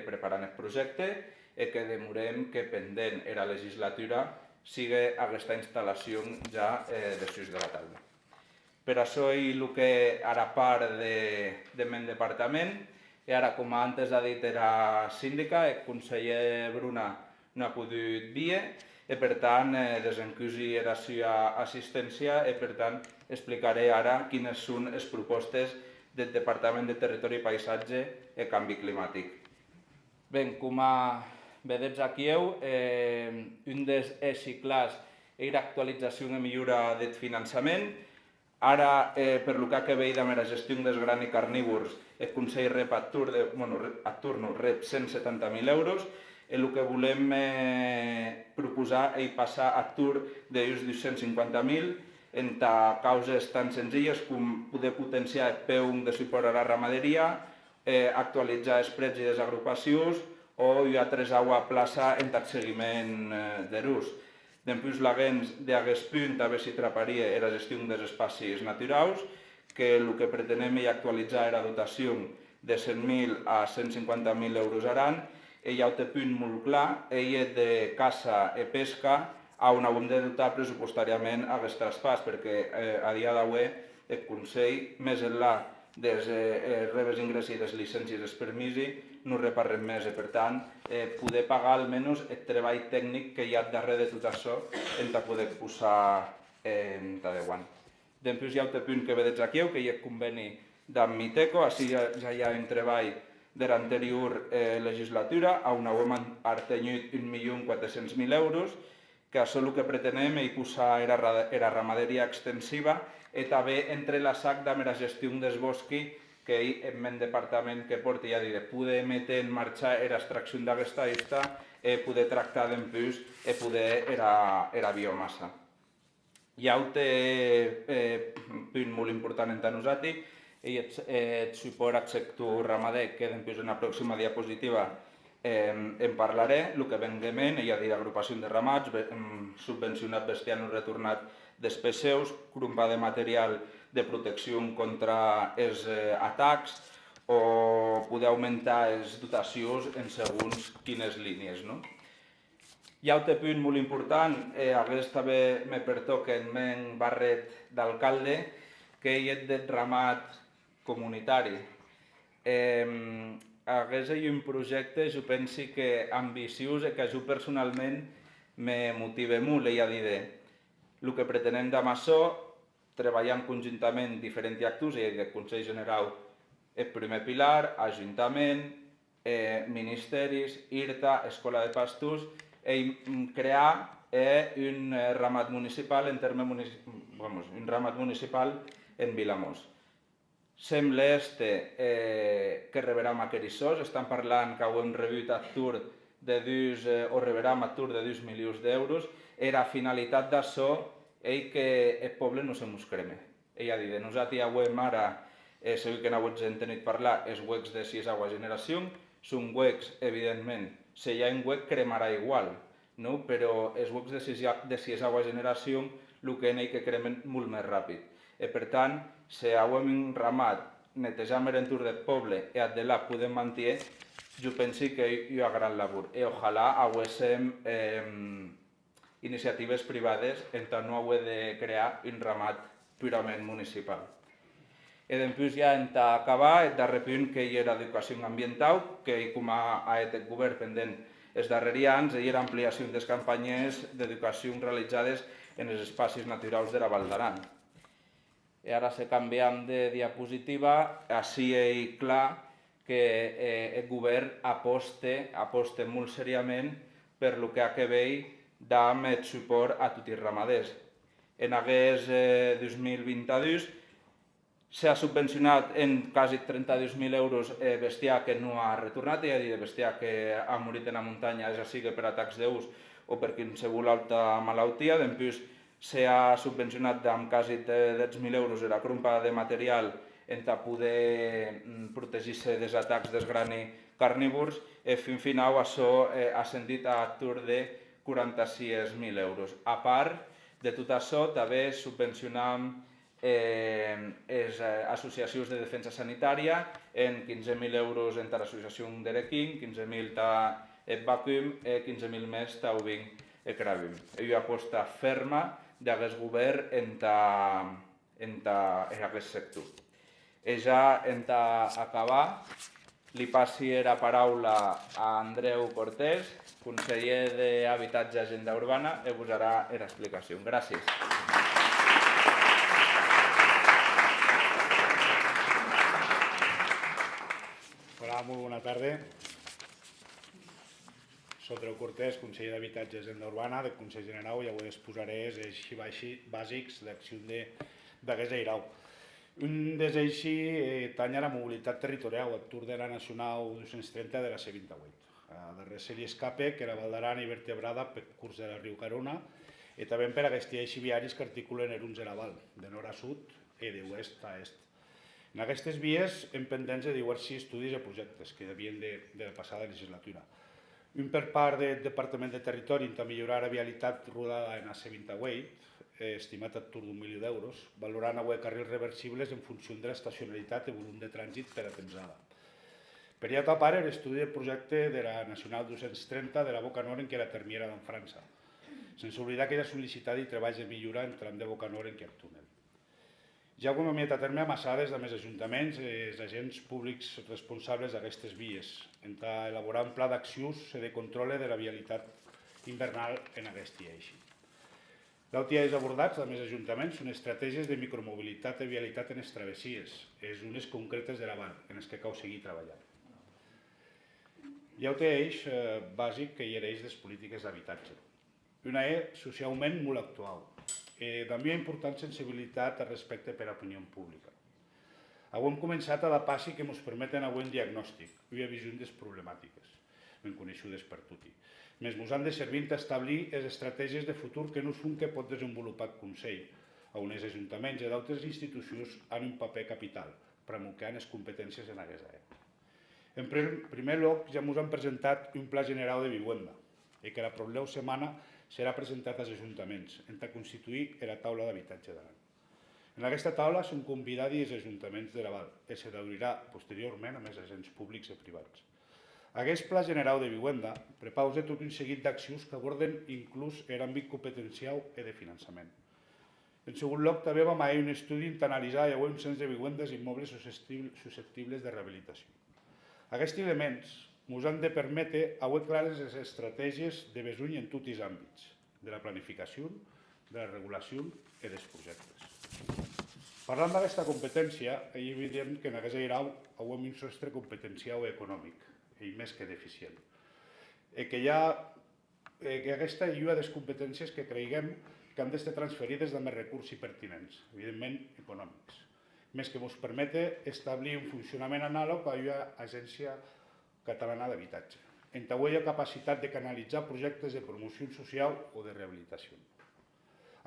preparant el projecte i que demorem que pendent la legislatura sigui aquesta instal·lació ja després de la taula. Per això és el que ara part del meu departament, i ara, com antes ha dit la síndica, el conseller Bruna no ha pogut dir, i per tant, desencusi la seva assistència, i per tant, explicaré ara quines són les propostes del Departament de Territori i Paisatge i Canvi Climàtic. Bé, com veus aquí, un dels cicles és l'actualització i millora del finançament. Ara, per el que acabei amb la gestió dels grans i carnívors, el Consell rep a turno 170.000 euros, i el que volem proposar és passar a tur d'uns 250.000 en causes tan senzilles com poder potenciar el PEUM de suport a la ramaderia, actualitzar els preus i les agrupacions o hi ha tres aigua a plaça en el seguiment de l'ús. Després, l'agents d'aquest punt també s'hi treballaria la gestió dels espais naturals, que el que pretenem és actualitzar la dotació de 100.000 a 150.000 euros aran, i hi ha un punt molt clar, és de caça i pesca, on hem de dotar pressupostàriament aquest traspàs, perquè a dia d'avui el Consell, més enllà dels rebes ingressos i les llicències dels permisos, no reparrem més, i per tant, poder pagar almenys el treball tècnic que hi ha darrere de tot això en poder posar en davant. Després hi ha un punt que veus aquí, que hi ha el conveni d'amb Miteco, així ja hi ha un treball de l'anterior legislatura, on hem artenyut 1.400.000 euros, que això el que pretenem és posar la ramaderia extensiva i també entrelaçar amb la gestió dels boscos, que és el meu departament que porta ja de poder metre en marxa l'extracció d'aquesta esta, poder tractar d'empús i poder la biomassa. Hi ha un punt molt important entre nosaltres, és el suport al sector ramader, que d'empús en la pròxima diapositiva en parlaré. El que venguem és a dir agrupació de ramats, subvencionat bestiar no retornat dels seus, crumpa de material de protecció contra els atacs o poder augmentar les dotacions en segons quines línies. Hi ha un punt molt important, aquest també me pertoca en meu barret d'alcalde, que és del ramat comunitari. Aquest és un projecte, jo penso que ambiciós i que jo personalment me motiva molt, i ja diré. El que pretenem de maçó, treballant conjuntament diferents actors, i el Consell General el primer pilar, Ajuntament, ministeris, IRTA, Escola de Pastors, i crear un ramat municipal en Vilamós. Sembla que rebrem aquests sous, estan parlant que hem rebut o rebrem a tur de 2 milions d'euros, i la finalitat d'això és que el poble no se mos creme. És a dir, nosaltres avui ara, segur que n'heu sentit parlar, els huecs de sis aigua generació, són huecs, evidentment, si hi ha un huec cremarà igual, però els huecs de sis aigua generació el que és que cremen molt més ràpid. Per tant, si hem enramat, netejam el entorn del poble i de la podem mantenir, jo penso que hi ha gran labor. I ojalà haguéssim iniciatives privades en tant no haver de crear un ramat purament municipal. I després ja hem d'acabar el darrer punt que hi era l'educació ambiental, que com ha el govern pendent els darrers anys, hi era ampliació de les campanyes d'educació realitzades en els espais naturals de la Val d'Aran. I ara si canviem de diapositiva, així és clar que el govern aposta molt seriament per el que ha que veure amb el suport a tots els ramaders. En aquest 2022 s'ha subvencionat en quasi 32.000 euros bestiar que no ha retornat, és a dir, bestiar que ha morit en la muntanya, ja sigui per atacs d'ous o per qualsevol altra malaltia. Després s'ha subvencionat amb quasi 10.000 euros la compra de material per poder protegir-se dels atacs dels grans carnívors. Fins final això ha ascendit a entorn de 46.000 euros. A part de tot això, també subvencionam les associacions de defensa sanitària en 15.000 euros entre l'associació d'Erequim, 15.000 de Vacum i 15.000 més d'Oving i Cravim. Hi ha aposta ferma d'aquest govern en aquest sector. I ja hem d'acabar, li passi la paraula a Andreu Cortés, conseller d'Habitatge i Agenda Urbana, i vos farà l'explicació. Gràcies. Hola, molt bona tarda. Soc Andreu Cortés, conseller d'Habitatge i Agenda Urbana del Consell General, i avui exposaré els eixos bàsics d'acció d'aquest eirau. Un dels eixos tanya la mobilitat territorial, el Tour de la Nacional 230 de la C28. Darrere se li escape que la Val d'Aran és vertebrada pel curs de la riu Carona i també per aquests eixos viaris que articulen els uns de la Val, de nord a sud i d'oest a est. En aquestes vies hem pendents de diversos estudis i projectes que havien de la passada legislatura. Un per part del Departament de Territori per millorar la vialitat rodada en la C28, estimat a entorn d'1 milió d'euros, valorant avui carrils reversibles en funció de l'estacionalitat i volum de trànsit per a tempsada. Per altra part, l'estudi del projecte de la Nacional 230 de la Boca Nord en què la termiera d'en França, sense oblidar que hi ha sol·licitat i treballs de millora en tram de Boca Nord en Cap Túnel. Ja ho hem enviat a terme amassades de més ajuntaments i els agents públics responsables d'aquestes vies, en elaborar un pla d'accions de control de la vialitat invernal en aquest eix. L'altre eix abordats de més ajuntaments són estratègies de micromobilitat i vialitat en les travessies, les zones concretes de la Val, en les que cal seguir treballant. Hi ha un eix bàsic que hi ha l'eix de les polítiques d'habitatge. Una és socialment molt actual, també hi ha important sensibilitat al respecte per a l'opinió pública. Avui hem començat a adaptar-s'hi que ens permeten avui un diagnòstic i una visió de les problemàtiques, ben conegudes per tothom. Més ens han de servir per establir les estratègies de futur que no són que pot desenvolupar el Consell, on els ajuntaments i d'altres institucions han un paper capital, promulgant les competències en aquesta àrea. En primer lloc, ja ens han presentat un pla general de vivenda, i que la propera setmana serà presentat als ajuntaments, en constituir la taula d'habitatge d'Aran. En aquesta taula són convidats els ajuntaments de la Val, i se deduirà posteriorment amb els agents públics i privats. Aquest pla general de vivenda prepausa tot un seguit d'accions que aborden inclús l'àmbit competencial i de finançament. En segon lloc, també vam fer un estudi per analitzar un cens de vivendes i immobles susceptibles de rehabilitació. Aquests elements ens han de permetre haver clares les estratègies de besull en tots els àmbits, de la planificació, de la regulació i dels projectes. Parlant d'aquesta competència, és evident que en aquest eirau hem un sostre competencial i econòmic, i més que deficient. Que aquesta és una de les competències que creiem que han d'estar transferides de més recursos pertinents, evidentment econòmics, més que ens permete establir un funcionament anàleg a una agència catalana d'habitatge, en què hi ha capacitat de canalitzar projectes de promoció social o de rehabilitació.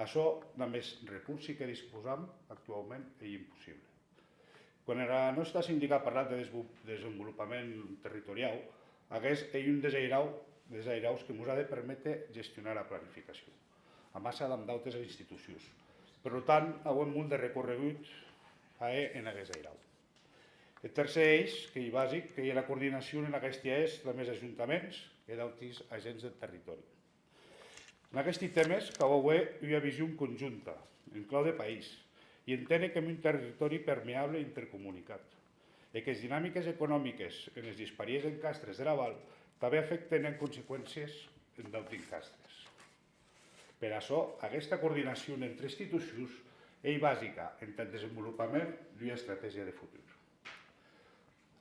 Això, amb els recursos que disposam actualment, és impossible. Quan el nostre sindicat ha parlat de desenvolupament territorial, aquest és un dels airaus que ens ha de permetre gestionar la planificació, a massa amb d'altres institucions, Per tant, hem molt de recorregut en aquest airau. El tercer eix, que és bàsic, que hi ha la coordinació en aquest eix de més ajuntaments i d'altres agents del territori. En aquests temes, cal haver una visió conjunta, en clau de país, i entendre que és un territori permeable i intercomunicat, i que les dinàmiques econòmiques en els disparies encastres de la Val també afecten en conseqüències en d'altres encastres. Per això, aquesta coordinació entre institucions és bàsica en el desenvolupament d'una estratègia de futur.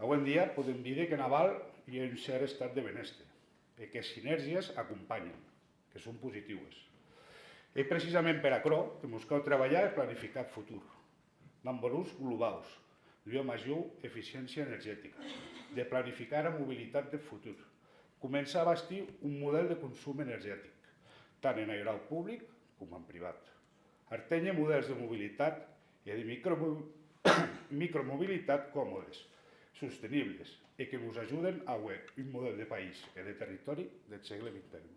Avui en dia podem dir que a Naval hi ha un cert estat de benestar i que les sinergies acompanyen, que són positives. És precisament per això que ens cal treballar i planificar el futur, amb valors globals, d'una major eficiència energètica, de planificar la mobilitat del futur, començar a bastir un model de consum energètic, tant en airau públic com en privat. Artenya models de mobilitat i de micromobilitat còmodes, sostenibles i que ens ajuden a veure un model de país i de territori del segle XXI.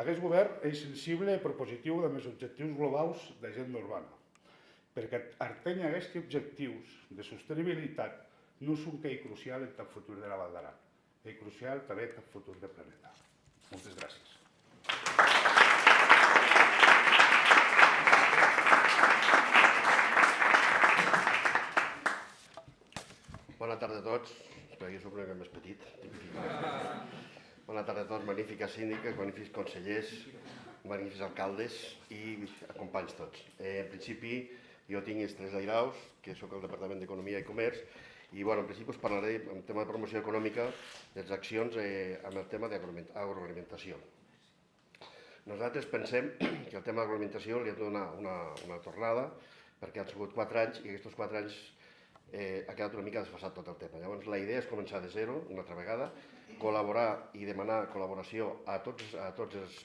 Aquest govern és sensible i propositiu amb els objectius globals d'agenda urbana, perquè Artenya aquests objectius de sostenibilitat no són que és crucial en el futur de la Val d'Aran, és crucial també en el futur del planeta. Moltes gràcies. Bona tarda a tots. Espero que soc una mica més petit. Bona tarda a tots, magnífica síndica, magnífics consellers, magnífics alcaldes i companys tots. En principi, jo tinc els 3 airaus, que sóc al Departament d'Economia i Comerç, i en principi us parlaré en tema de promoció econòmica de les accions amb el tema d'agroalimentació. Nosaltres pensem que el tema d'agroalimentació li hem de donar una tornada, perquè han sigut 4 anys i aquests 4 anys ha quedat una mica desfasat tot el tema. Llavors, la idea és començar de zero, una altra vegada, col·laborar i demanar col·laboració a tots els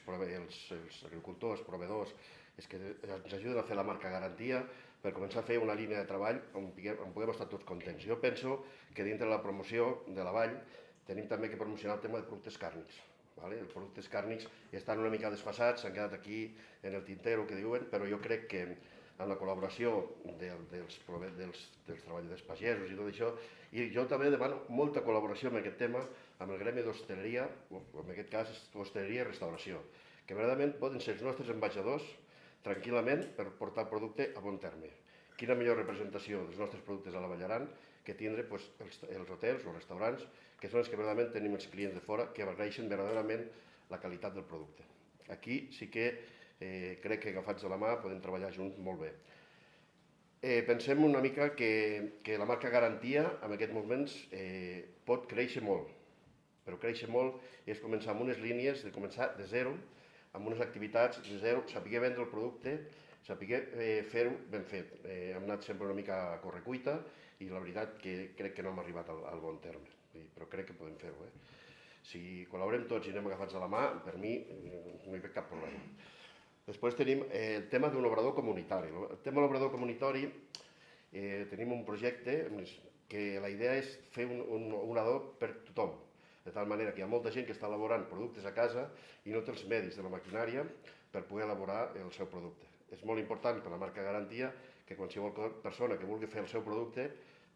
agricultors, proveïdors, que ens ajuden a fer la marca garantia per començar a fer una línia de treball on puguem estar tots contents. Jo penso que dintre de la promoció de la vall tenim també que promocionar el tema de productes càrnics. Els productes càrnics estan una mica desfasats, s'han quedat aquí en el tintero, que diuen, però jo crec que amb la col·laboració dels treballadors pagesos i tot això, i jo també demano molta col·laboració en aquest tema amb el gremi d'hostaleria, en aquest cas hostaleria i restauració, que verdaderament poden ser els nostres ambaixadors tranquil·lament per portar el producte a bon terme. Quina millor representació dels nostres productes a la Vall d'Aran que tindre els hotels o restaurants, que són els que verdaderament tenim els clients de fora, que agraeixen verdaderament la qualitat del producte. Aquí sí que crec que agafats de la mà podem treballar junts molt bé. Pensem una mica que la marca garantia en aquests moments pot créixer molt, però créixer molt és començar amb unes línies, de començar de zero, amb unes activitats de zero, saber vendre el producte, saber fer-ho ben fet. Hem anat sempre una mica a correcuita i la veritat que crec que no hem arribat al bon terme, però crec que podem fer-ho. Si col·laborem tots i anem agafats de la mà, per mi no hi veig cap problema. Després tenim el tema d'un obrador comunitari. El tema de l'obrador comunitari tenim un projecte que la idea és fer un obrador per tothom, de tal manera que hi ha molta gent que està elaborant productes a casa i no té els medis de la maquinària per poder elaborar el seu producte. És molt important per la marca garantia que qualsevol persona que vulgui fer el seu producte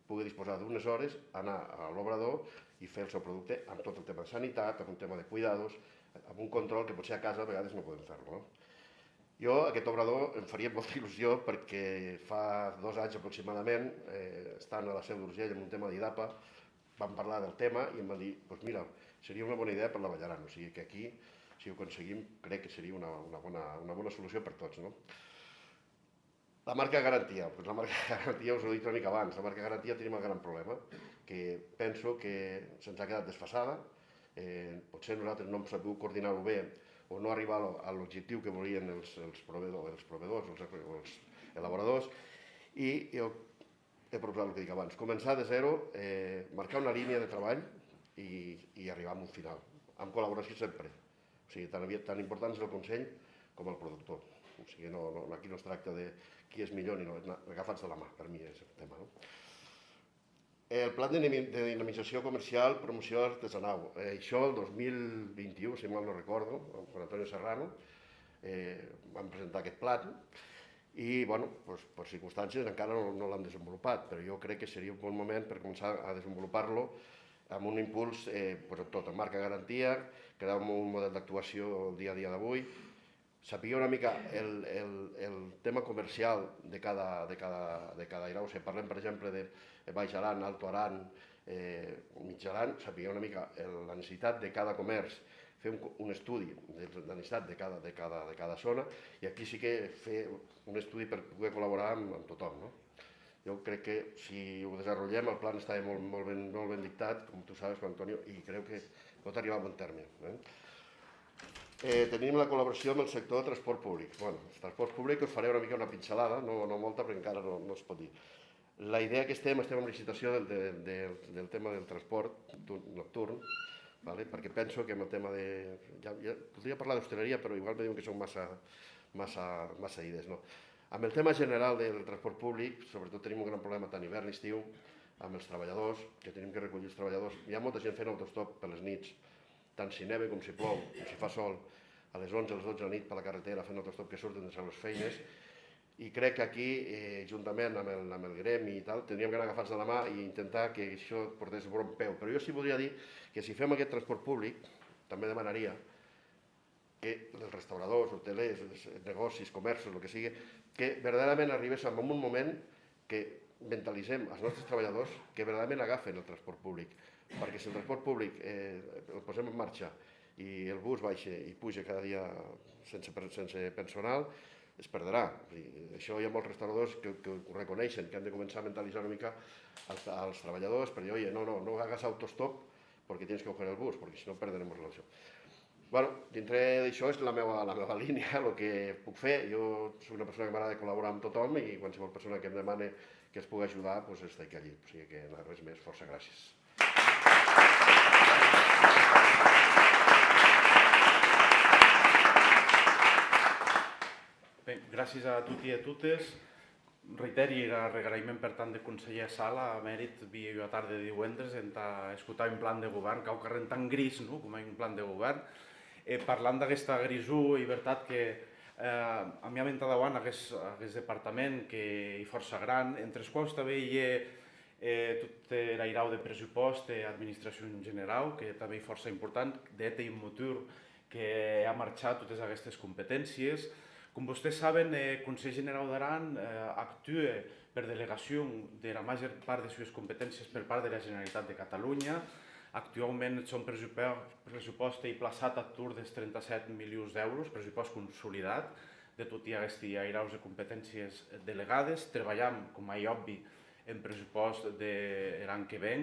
pugui disposar d'unes hores, anar a l'obrador i fer el seu producte amb tot el tema de sanitat, amb un tema de cuidados, amb un control que potser a casa a vegades no podem fer-lo. Jo, aquest obrador, em faria molta il·lusió perquè fa 2 anys aproximadament, estant a la Seu d'Urgell amb un tema d'IDAPA, vam parlar del tema i em van dir, doncs mira, seria una bona idea per la Vall d'Aran, o sigui que aquí, si ho aconseguim, crec que seria una bona solució per tots. La marca garantia, la marca garantia us ho he dit una mica abans, la marca garantia tenim el gran problema, que penso que se'ns ha quedat desfasada, potser nosaltres no hem sabut coordinar-ho bé o no arribar a l'objectiu que volien els proveïdors, els elaboradors, i jo he proposat el que dic abans, començar de zero, marcar una línia de treball i arribar a un final, amb col·laboració sempre. O sigui, tan important és el Consell com el productor. O sigui, aquí no es tracta de qui és millor ni no, agafats de la mà, per mi és el tema. El pla de dinamització comercial, promoció artesanal. Això el 2021, si mal no recordo, amb Juan Antonio Serrano, vam presentar aquest plan i, bueno, per circumstàncies encara no l'hem desenvolupat, però jo crec que seria un bon moment per començar a desenvolupar-lo amb un impuls tot, en marca garantia, crear un model d'actuació el dia a dia d'avui, saber una mica el tema comercial de cada Airau. Si parlem, per exemple, de Baix Aran, Alto Aran, Mig Aran, saber una mica la necessitat de cada comerç, fer un estudi de la necessitat de cada zona i aquí sí que fer un estudi per poder col·laborar amb tothom. Jo crec que si ho desenvolupem, el plan està molt ben dictat, com tu sabes, Juan Antonio, i crec que pot arribar a bon terme. Tenim la col·laboració amb el sector de transport públic. El transport públic us faré una mica una pincelada, no molta, perquè encara no es pot dir. La idea que estem en licitació del tema del transport nocturn, perquè penso que amb el tema de... Podria parlar d'hostaleria, però igual me diuen que són massa idees. Amb el tema general del transport públic, sobretot tenim un gran problema tant hivern i estiu, amb els treballadors, que tenim que recollir els treballadors. Hi ha molta gent fent autostop per les nits, tant si neva com si plou, com si fa sol, a les 11 o les 12 de la nit per la carretera fent autostop que surten de les feines, i crec que aquí, juntament amb el gremi i tal, tindríem que anar agafats de la mà i intentar que això portés bon peu. Però jo sí voldria dir que si fem aquest transport públic, també demanaria que els restauradors, hotelers, negocis, comerços, el que sigui, que verdaderament arribés en un moment que mentalitzem els nostres treballadors que verdaderament agafen el transport públic. Perquè si el transport públic el posem en marxa i el bus baixa i puja cada dia sense personal, es perdrà. Això hi ha molts restauradors que ho reconeixen, que han de començar a mentalitzar una mica als treballadors per dir, oye, no hagas autostop perquè tens que coger el bus, perquè si no perderem la relació. Dintre d'això és la meva línia, el que puc fer. Jo soc una persona que m'agrada col·laborar amb tothom i qualsevol persona que em demani que es pugui ajudar, estic allí. O sigui que res més, força gràcies. Bé, gràcies a tutti i a totes. Reiteri l'agraïment per tant de conseller Sala, a mèrit via jo a tarda de divendres en escoltar un plan de govern, cau carrent tan gris com un plan de govern. Parlant d'aquesta grisú i veritat que a mi ha ventat davant aquest departament que és força gran, entre els quals també hi ha tot l'airau de pressupost d'administració en general, que també és força important, d'ETA i motor que ha marxat totes aquestes competències. Com vostès saben, el Consell General d'Aran actua per delegació de la major part de les seves competències per part de la Generalitat de Catalunya. Actualment el seu pressupost és plaçat a tour dels 37 milions d'euros, pressupost consolidat de tot i aquests airaus de competències delegades. Treballem, com és obvi, en pressupost de l'any que ve,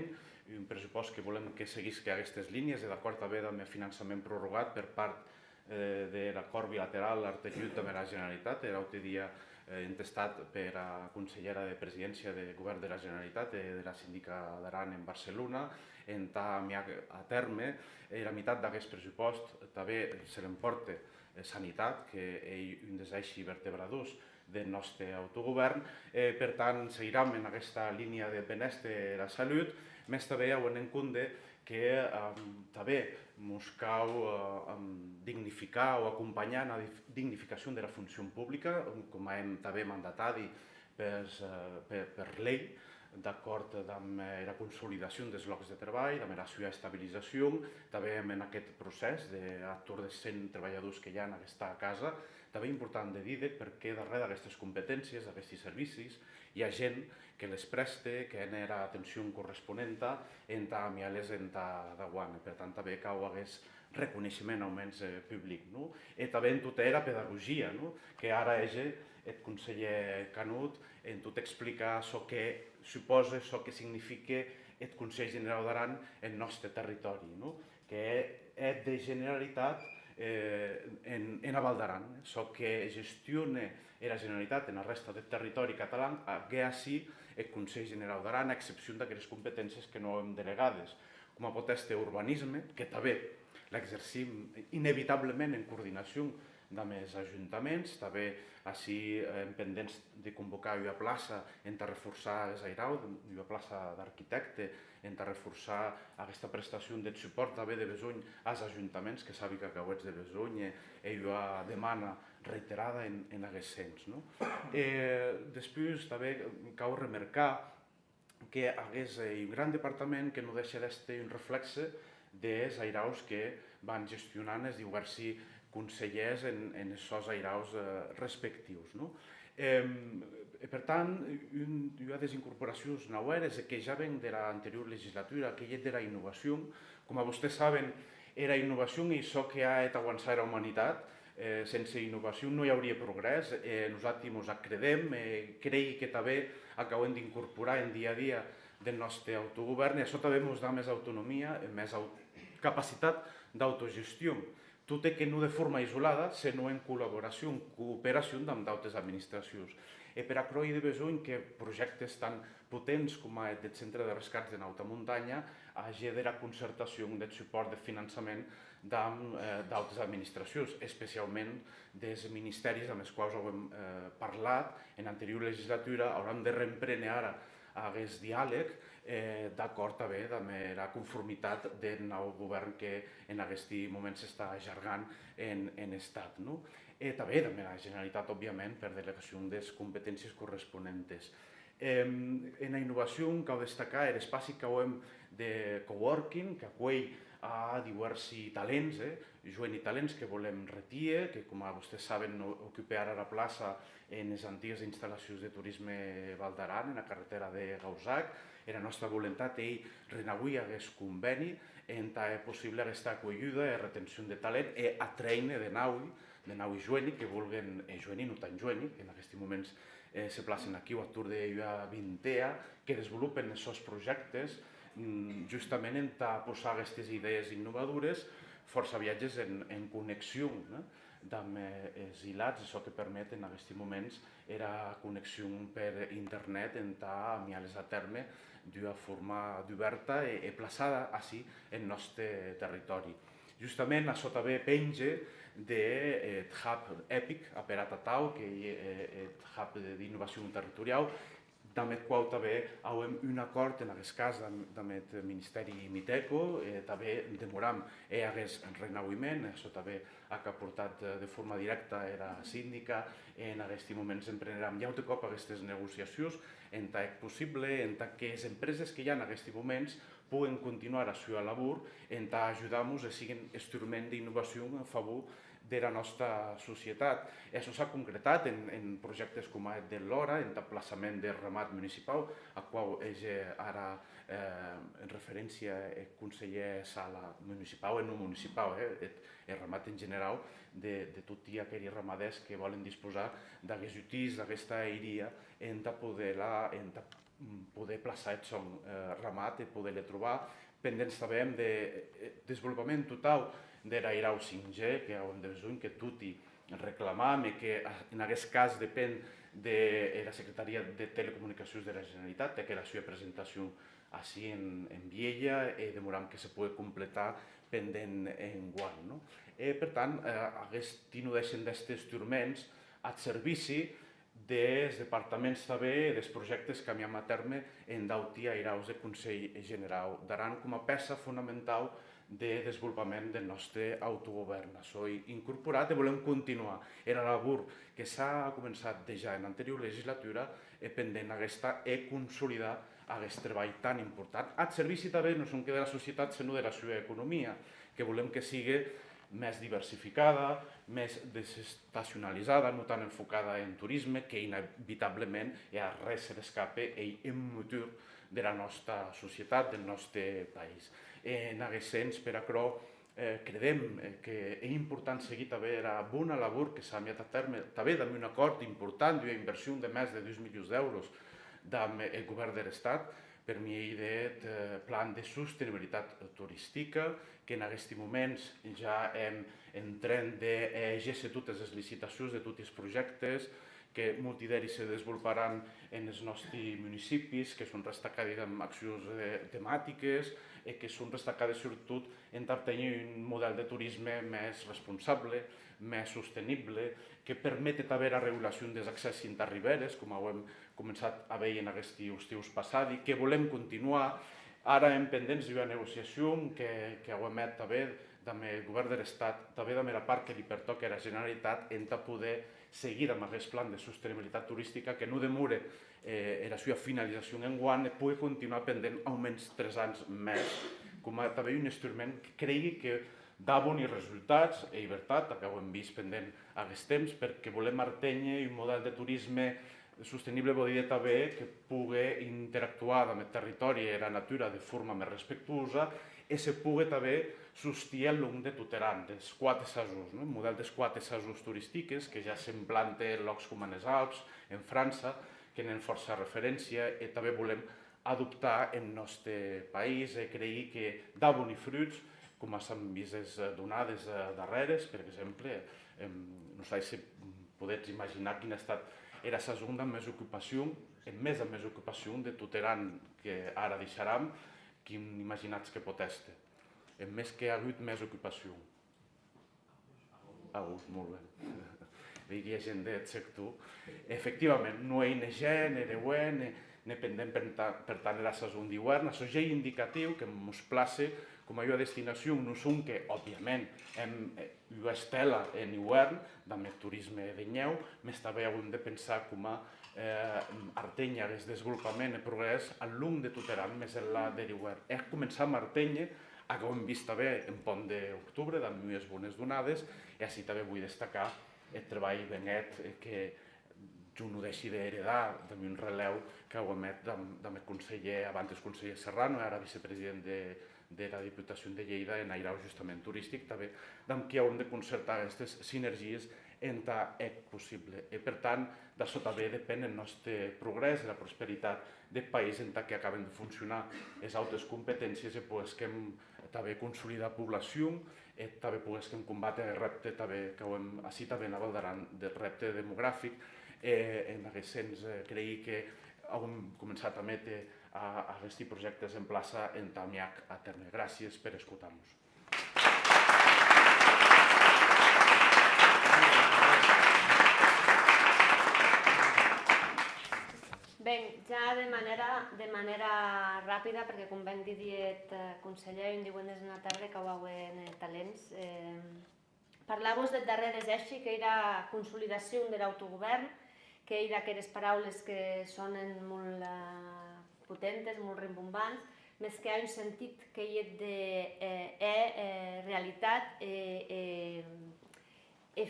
un pressupost que volem que seguís aquestes línies, d'acord també amb el finançament prorrogat per part de l'acord bilateral Artejut amb la Generalitat, l'altre dia entestat per la consellera de Presidència del Govern de la Generalitat, de la síndica d'Aran en Barcelona, a terme. La meitat d'aquest pressupost també se l'emporta Sanitat, que és un dels eixos vertebradors del nostre autogovern. Per tant, seguirem en aquesta línia de benestar i la salut, més també havent en compte que també ens cal dignificar o acompanyar la dignificació de la funció pública, com hem també mandatat per llei, d'acord amb la consolidació dels llocs de treball, amb la seva estabilització, també en aquest procés d'atur de 100 treballadors que hi ha en aquesta casa. També és important de dir perquè darrere d'aquestes competències, d'aquests servicis, hi ha gent que les presta, que en era atenció corresponent en les d'Aguana. Per tant, també cau aquest reconeixement almenys públic. I també en tota la pedagogia, que ara és el conseller Canut en tot explicar el que suposa, el que significa el Consell General d'Aran en el nostre territori, que és de Generalitat en la Val d'Aran. El que gestiona la Generalitat en la resta del territori català, així el Consell General d'Aran, a excepció d'aquelles competències que no hem delegades, com a pot ser urbanisme, que també l'exercim inevitablement en coordinació dels ajuntaments, també així pendents de convocar una plaça entre reforçar l'airau, una plaça d'arquitecte, entre reforçar aquesta prestació de suport també de besoñ als ajuntaments, que saben que acabets de besoñ i una demanda reiterada en aquest sens. Després també cal remarcar que hi hagués un gran departament que no deixa d'estar un reflexe dels airaus que van gestionant els diversos consellers en aquests airaus respectius. Per tant, una de les incorporacions noves que ja ven de l'anterior legislatura, que és de la innovació. Com vostès saben, era innovació i això que ha avançat la humanitat. Sense innovació no hi hauria progrés. Nosaltres ens acredem, creiem que també acabem d'incorporar en dia a dia del nostre autogovern i això també ens dona més autonomia, més capacitat d'autogestió. Tot i que no de forma isolada, sinó en col·laboració, en cooperació amb d'altres administracions. Per això hi ha de besoin que projectes tan potents com el del Centre de Rescats de l'Alta Muntanya hagi de la concertació del suport de finançament d'altres administracions, especialment dels ministeris amb els quals hem parlat en l'anterior legislatura. Haurem de reemprendre ara aquest diàleg d'acord també amb la conformitat del nou govern que en aquest moment s'està allargant en l'estat. També la Generalitat, òbviament, per delegació de les competències corresponents. En la innovació cal destacar l'espai que hem de coworking, que acull a diversos talents, joves i talents que volem retirar, que com vostès saben ocupa ara la plaça en les antigues instal·lacions de turisme Val d'Aran, en la carretera de Gausac. La nostra voluntat és renauir aquest conveni en tant que possible aquesta acollida i retenció de talent i atreure de nou i jueni que vulguin, jueni no tan jueni, que en aquests moments se placen aquí o a Tour de una vintea, que desenvolupen aquests projectes justament en posar aquestes idees innovadores, força viatges en connexió amb els hilats, això que permet en aquests moments la connexió per internet en enviar-les a terme d'una forma oberta i plaçada així en el nostre territori. Justament això també penja del hub EPIC a Peratatau, que és el hub d'innovació territorial, amb el qual també hem un acord, en aquest cas, amb el Ministeri Miteco, també demoram aquest renauiment, això també ha portat de forma directa a la síndica, en aquests moments emprenem ja un cop aquestes negociacions, en tant que possible, en tant que les empreses que hi ha en aquests moments puguen continuar la seva labor, en tant ajudar-nos a siguin instrument d'innovació a favor de la nostra societat. Això s'ha concretat en projectes com el de l'Hora, en l'emplaçament del ramat municipal, al qual és ara en referència el conseller Sala municipal i no municipal, el ramat en general, de tots aquells ramaders que volen disposar d'aquests utils, d'aquesta aèria, en poder plaçar el son ramat i poder-le trobar, pendents també de desenvolupament total de l'airau 5G, que hem de besoin que tot hi reclamam i que en aquest cas depèn de la Secretaria de Telecomunicacions de la Generalitat, que la seva presentació així en Viella i demoram que se pugui completar pendent en guany. Per tant, aquests no deixen d'estar instruments al servici dels departaments també, dels projectes que enviem a terme en d'altres airaus del Consell General d'Aran com a peça fonamental de desenvolupament del nostre autogovern. Això incorporat i volem continuar. La labor que s'ha començat ja en l'anterior legislatura pendent aquesta i consolidar aquest treball tan important. Al servici també no són que de la societat, sinó de la seva economia, que volem que sigui més diversificada, més desestacionalitzada, no tan enfocada en turisme, que inevitablement ja res se l'escapa i és un motor de la nostra societat, del nostre país. En aquest sens, per això, credem que és important seguir també la bona labor que s'ha enviat a terme, també amb un acord important d'una inversió de més de 2 milions d'euros amb el govern de l'Estat per mi del plan de sostenibilitat turística, que en aquests moments ja entrem d'exercir totes les licitacions de tots els projectes, que multideri se desenvoluparan en els nostres municipis, que són destacades en accions temàtiques, que són destacades sobretot en tenir un model de turisme més responsable, més sostenible, que permet també la regulació dels accessos interriberes, com ho hem començat a veure en aquests estius passats, i que volem continuar. Ara hem pendents d'una negociació que ho emet també amb el govern de l'Estat, també amb la part que li pertoca a la Generalitat, hem de poder seguir amb aquest plan de sostenibilitat turística que no demora la seva finalització en guany i pugui continuar pendent almenys 3 anys més, com també un instrument que cregui que dà bons resultats, i veritat, que ho hem vist pendent aquests temps, perquè volem atènyer un model de turisme sostenible, vol dir també que pugui interactuar amb el territori i la natura de forma més respectuosa i se pugui també sustir el long de tot l'any, dels 4 assajos, el model dels 4 assajos turístics, que ja s'implanta en llocs com en els Alps, en França, que tenen força referència, i també volem adoptar en el nostre país i creure que dà bons fruits, com s'han vist les donades darreres, per exemple, no sé si podeu imaginar quina ha estat la segona més ocupació, més ocupació de tot l'any que ara deixarem, quin imaginats que pot estar. Més que ha hagut més ocupació. Molt bé. Veig que hi ha gent del sector. Efectivament, no hi ha gent, ni reuent, ni pendent per tant la saison d'hivern. Això ja és indicatiu que ens place com a destinació, no som que, òbviament, hem estela en hivern, amb el turisme de neu, més també hem de pensar com a Artenya, el desenvolupament i progrés al long de tot l'any, més enllà de l'hivern. Hem començat amb Artenya, que ho hem vist també en pont d'octubre, amb unes bones donades, i així també vull destacar el treball benet que jo no deixi d'heredar d'un releu que ho emet amb el conseller, abans el conseller Serrano, ara vicepresident de la Diputació de Lleida, en airau justament turístic, també amb qui hem de concertar aquestes sinergies en tant que possible. I per tant, d'això també depèn el nostre progrés i la prosperitat del país en tant que acaben de funcionar les altres competències i poguéssim també consolidar població i també poguéssim combatre el repte que així també anava davant del repte demogràfic. En aquest sens, creiem que hem començat a emetre aquests projectes en plaça en Tamiac a terme. Gràcies per escoltar-nos. Bé, ja de manera ràpida, perquè com ben dit conseller, un diumentre en la tarda que ho hauen talents, parlar-vos del darrer deseixi, que era consolidació de l'autogovern, que era aquelles paraules que sonen molt potentes, molt rimbombants, més que hi ha un sentit que hi ha de realitat i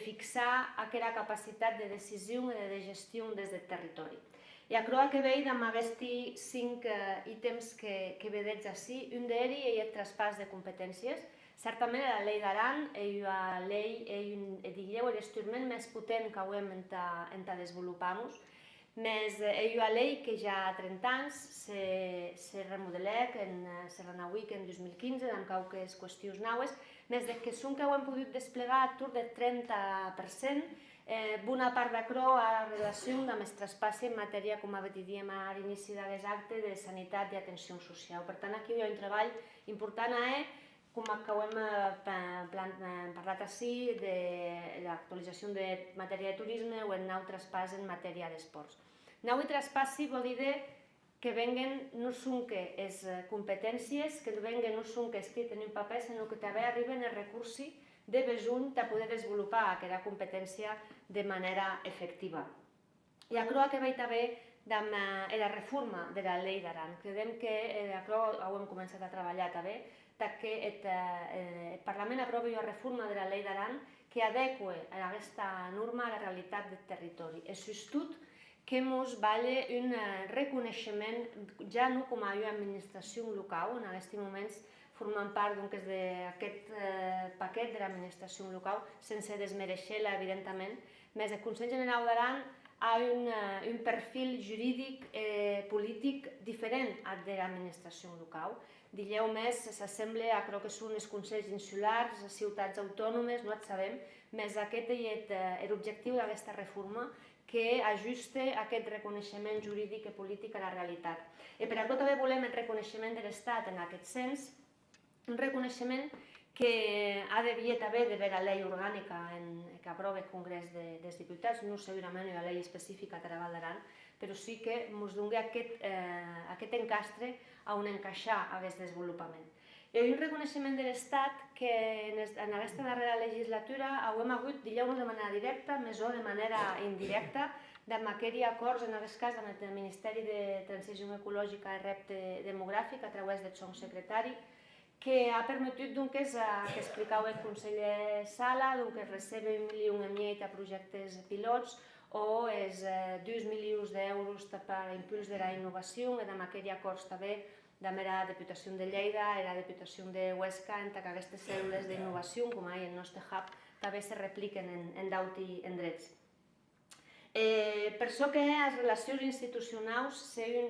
fixar aquella capacitat de decisió i de gestió des del territori. I a croa que veig amb aquests 5 ítems que vedeig així, un d'ells és el traspàs de competències. Certament la llei d'Aran és la llei, l'instrument més potent que hem de desenvolupar-nos, més és una llei que ja ha 30 anys se remodelec, se renauic en 2015, amb qualques qüestions noves, més que som que ho hem pogut desplegar a tur del 30%, bona part d'acro a relació amb el traspàs en matèria, com diem a l'inici de les actes, de sanitat i atenció social. Per tant, aquí hi ha un treball important com que ho hem parlat així, de l'actualització de matèria de turisme o el nou traspàs en matèria d'esports. Nou i traspàs vol dir que venguen no són que les competències, que venguen no són que escrit en un paper, sinó que també arriben els recursos de besoin de poder desenvolupar aquella competència de manera efectiva. I a croa que veig també amb la reforma de la llei d'Aran. Creiem que a croa ho hem començat a treballar també, que el Parlament aprovi una reforma de la llei d'Aran que adequa aquesta norma a la realitat del territori. És just que ens vale un reconeixement, ja no com a administració local, en aquests moments formant part d'aquest paquet de l'administració local, sense desmereixer-la, evidentment, més el Consell General d'Aran ha un perfil jurídic i polític diferent al de l'administració local. Digueu més, s'assembla a que són els consells insulars, les ciutats autònomes, no et sabem, més aquest és l'objectiu d'aquesta reforma, que ajuste aquest reconeixement jurídic i polític a la realitat. I per això també volem el reconeixement de l'Estat en aquest sens, un reconeixement que ha d'haver també d'haver la llei orgànica que aprova el Congrés dels Diputats, no segurament una llei específica per a Val d'Aran, però sí que ens doni aquest encastre on encaixar aquest desenvolupament. Hi ha un reconeixement de l'Estat que en aquesta darrera legislatura ho hem hagut, digueu-ho de manera directa, més o de manera indirecta, amb aquells acords, en aquest cas, amb el Ministeri de Transició Ecològica i Repte Demogràfic, a través del seu secretari, que ha permetut que explicava el conseller Sala, que es recebe 1 milió i mig a projectes pilots o els 2 milions d'euros per l'impuls de la innovació, i amb aquells acords també de la Diputació de Lleida i la Diputació de Huesca, en què aquestes cèl·lules d'innovació, com el nostre hub, també se repliquen en d'altres endrets. Per això que les relacions institucionals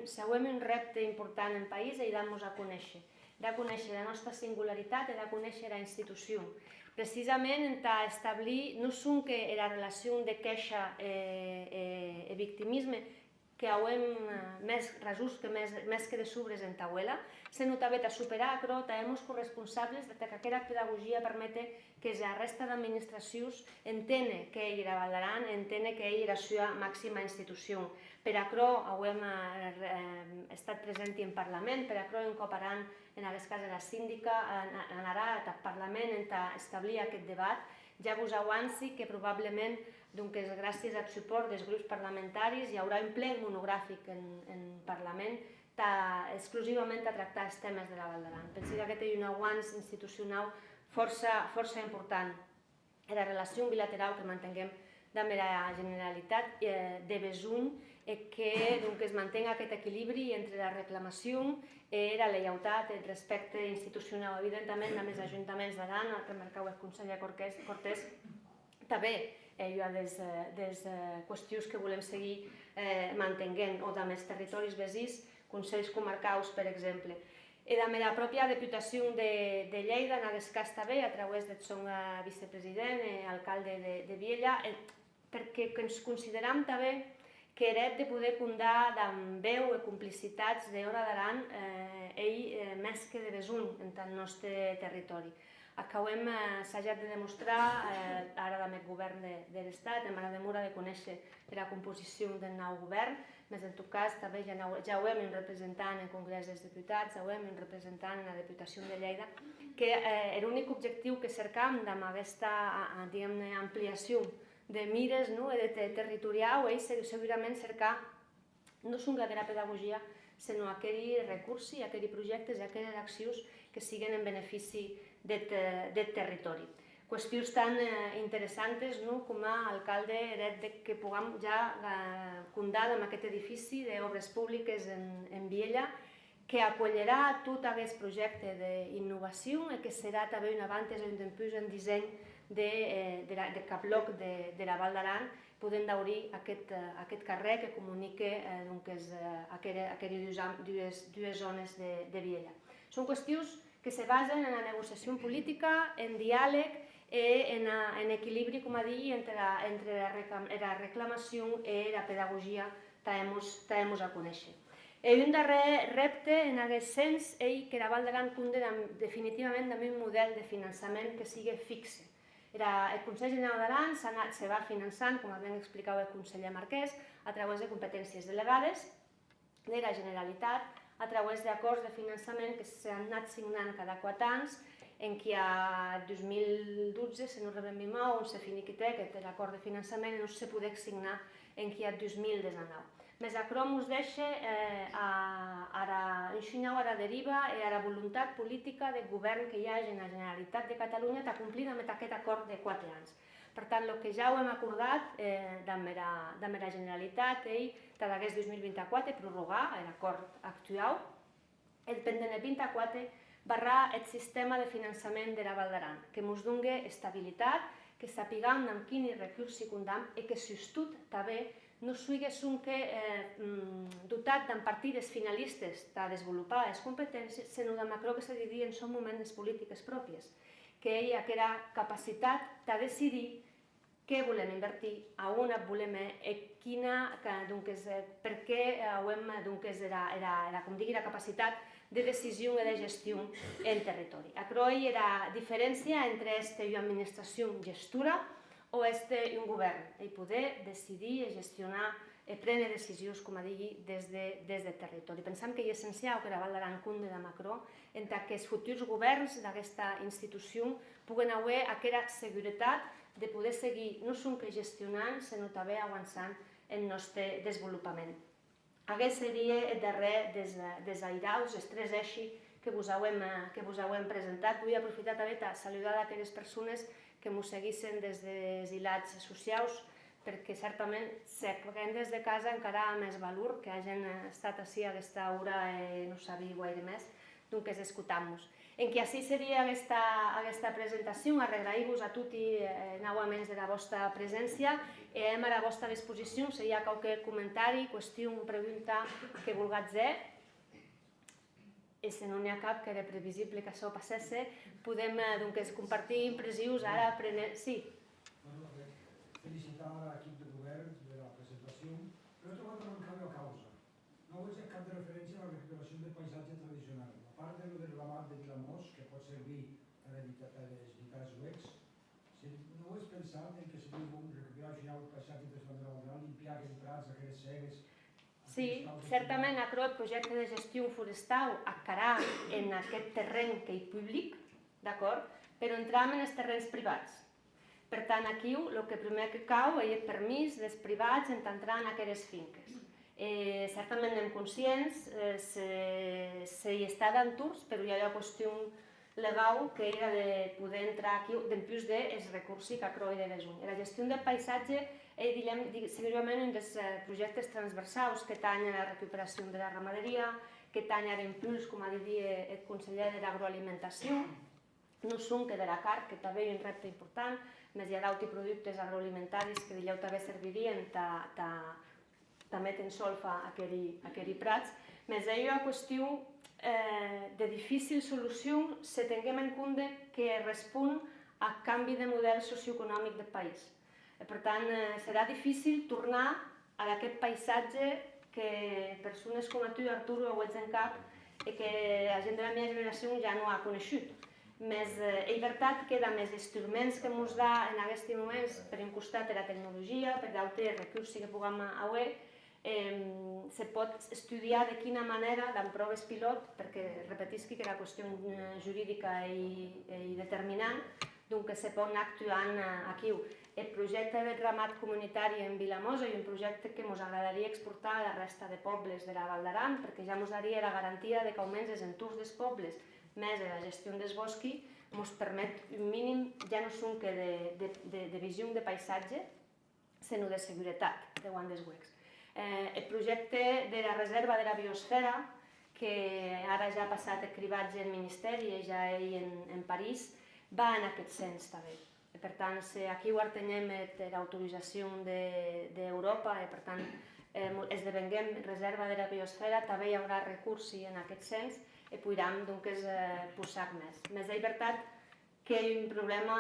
són un repte important en el país i dar-nos a conèixer. De conèixer la nostra singularitat i de conèixer la institució. Precisament per establir no són que la relació de queixa i victimisme que hauem més resurs que més que de sobres en tauela, sinó també de superar però també els corresponsables que aquesta pedagogia permete que la resta d'administracions entenen que ell era Val d'Aran, entenen que ell era la seva màxima institució. Per això hem estat presents en Parlament, per això hem cooperat en aquest cas a la síndica, anarà al Parlament en establir aquest debat. Ja vos avanci que probablement, gràcies al suport dels grups parlamentaris, hi haurà un ple monogràfic en Parlament exclusivament a tractar els temes de la Val d'Aran. Penso que aquest és un avanç institucional força important. La relació bilateral que mantinguem amb la Generalitat de besoin que es mantingui aquest equilibri entre la reclamació i la lleialtat, el respecte institucional. Evidentment, amb els ajuntaments d'Aran, el que marcava el conseller Cortés, també hi ha des qüestions que volem seguir mantenint, o amb els territoris veïns, consells comarcals, per exemple. I amb la pròpia Diputació de Lleida, en aquest cas també, a través del seu vicepresident, alcalde de Viella, perquè ens consideram també que hem de poder comptar amb veu i complicitats d'Hora d'Aran ell més que de besoin en el nostre territori. Acabem s'ha de demostrar, ara amb el govern de l'Estat, hem ara demora de conèixer la composició del nou govern, més en tot cas també ja ho hem un representant en el Congrés dels Diputats, ja ho hem un representant en la Diputació de Lleida, que l'únic objectiu que cercam amb aquesta ampliació de mires territorial és segurament cercar no són aquella pedagogia, sinó aquells recursos, aquells projectes i aquelles accions que siguin en benefici del territori. Qüestions tan interessants com a alcalde que puguem ja comptar amb aquest edifici d'obres públiques en Viella, que acollirà tot aquest projecte d'innovació i que serà també un avantatge i un impuls en disseny de cap bloc de la Val d'Aran, podem obrir aquest carrer que comunica aquelles dues zones de Viella. Són qüestions que se basen en la negociació política, en diàleg i en equilibri, com a dir, entre la reclamació i la pedagogia que hem a conèixer. Un darrer repte en aquest sens és que la Val d'Aran compta definitivament amb un model de finançament que sigui fixe. El Consell General d'Aran se va finançant, com ben explicava el conseller Marquès, a través de competències delegades de la Generalitat, a través d'acords de finançament que s'han anat signant cada 4 anys, en què el 2012, si no rebem mal, on se finiquita aquest acord de finançament i no se podia signar en què el 2019. Més això ens deixa a la deriva i a la voluntat política del govern que hi ha en la Generalitat de Catalunya de complir amb aquest acord de 4 anys. Per tant, el que ja ho hem acordat amb la Generalitat és que d'aquest 2024 prorrogar l'acord actual, el pendent 24 barrar el sistema de finançament de la Val d'Aran, que ens doni estabilitat, que sapiguem amb quins recursos comptem i que, sobretot, també no sigui dotat amb partides finalistes de desenvolupar les competències, sinó de macro que se diria en són moments les polítiques pròpies, que hi ha aquella capacitat de decidir què volem invertir, a on volem i quina, per què com digui, la capacitat de decisió i de gestió en territori. Aquerò era diferència entre una administració gestora o un govern, i poder decidir i gestionar i prendre decisions, com a digui, des del territori. Pensem que és essencial que la Val d'Aran cundi de Macró en que els futurs governs d'aquesta institució puguen haver aquesta seguretat de poder seguir no només gestionant, sinó també avançant en el nostre desenvolupament. Aquest seria el darrer dels airaus, els 3 eixos que vos hem presentat. Vull aprofitar també per saludar aquelles persones que ens seguissin des dels hilats socials, perquè certament, si acabem des de casa, encara ha més valor que hagin estat així a aquesta hora i no sabia gaire més, doncs escoltam-nos. En què així seria aquesta presentació, agrair-vos a tots novament de la vostra presència i a la vostra disposició, si hi ha qualque comentari, qüestió o pregunta que vulgueu fer. I si no n'hi ha cap, que era previsible que això passés, podem compartir impressions ara. Sí. Felicitar l'equip de govern de la presentació, però he trobat un canvi a causa. No veig cap de referència a la recuperació del paisatge tradicional. A part del ramat de Vilamós, que pot servir per evitar els huecs, no ho has pensat en que seria bon recuperar al final el paisatge tradicional, limpiar aquells prats, aquelles cegues? Sí, certament el projecte de gestió forestal acarà en aquest terreny que és públic, d'acord? Però entrem en els terrenys privats. Per tant, aquí el que primer que cal és el permís dels privats d'entrar en aquestes finques. Certament anem conscients, s'hi està dant tours, però hi ha una qüestió legal que era de poder entrar aquí en plus dels recursos que acroi de la Junta. La gestió del paisatge és segurament un dels projectes transversals que tanya la recuperació de la ramaderia, que tanya l'impuls, com ha dit el conseller, de l'agroalimentació, no són que de la carn, que també és un repte important, més hi ha d'altres productes agroalimentaris que d'allò també servirien també ten solfa a aquells prats, més hi ha una qüestió de difícil solució si tinguem en compte que respon a canvi de model socioeconòmic del país. Per tant, serà difícil tornar a aquest paisatge que persones com tu, Arturo, ho ets en cap i que la gent de la meva generació ja no ha conegut. Més veritat que més instruments que ens dà en aquests moments, per un costat la tecnologia, per d'altres recursos que puguem haver, se pot estudiar de quina manera, amb proves pilot, perquè repetisc que la qüestió jurídica és determinant, doncs se pot anar actuant aquí. El projecte del ramat comunitari en Vilamós és un projecte que ens agradaria exportar a la resta de pobles de la Val d'Aran, perquè ja ens daria la garantia que almenys els entorns dels pobles més la gestió dels boscos ens permet un mínim, ja no són que de visió de paisatge, sinó de seguretat de guant dels huecs. El projecte de la reserva de la biosfera, que ara ja ha passat el cribatge en Ministeri i ja és en París, va en aquest sens també. Per tant, aquí ho artenyem l'autorització d'Europa i per tant esdevenguem reserva de la biosfera, també hi haurà recursos en aquest sens i podrem posar més. Més és veritat que hi ha un problema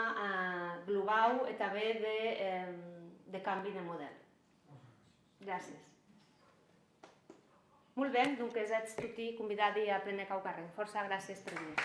global i també de canvi de model. Gràcies. Molt bé, doncs ets tots convidats a prendre cau carrer. Força gràcies per venir.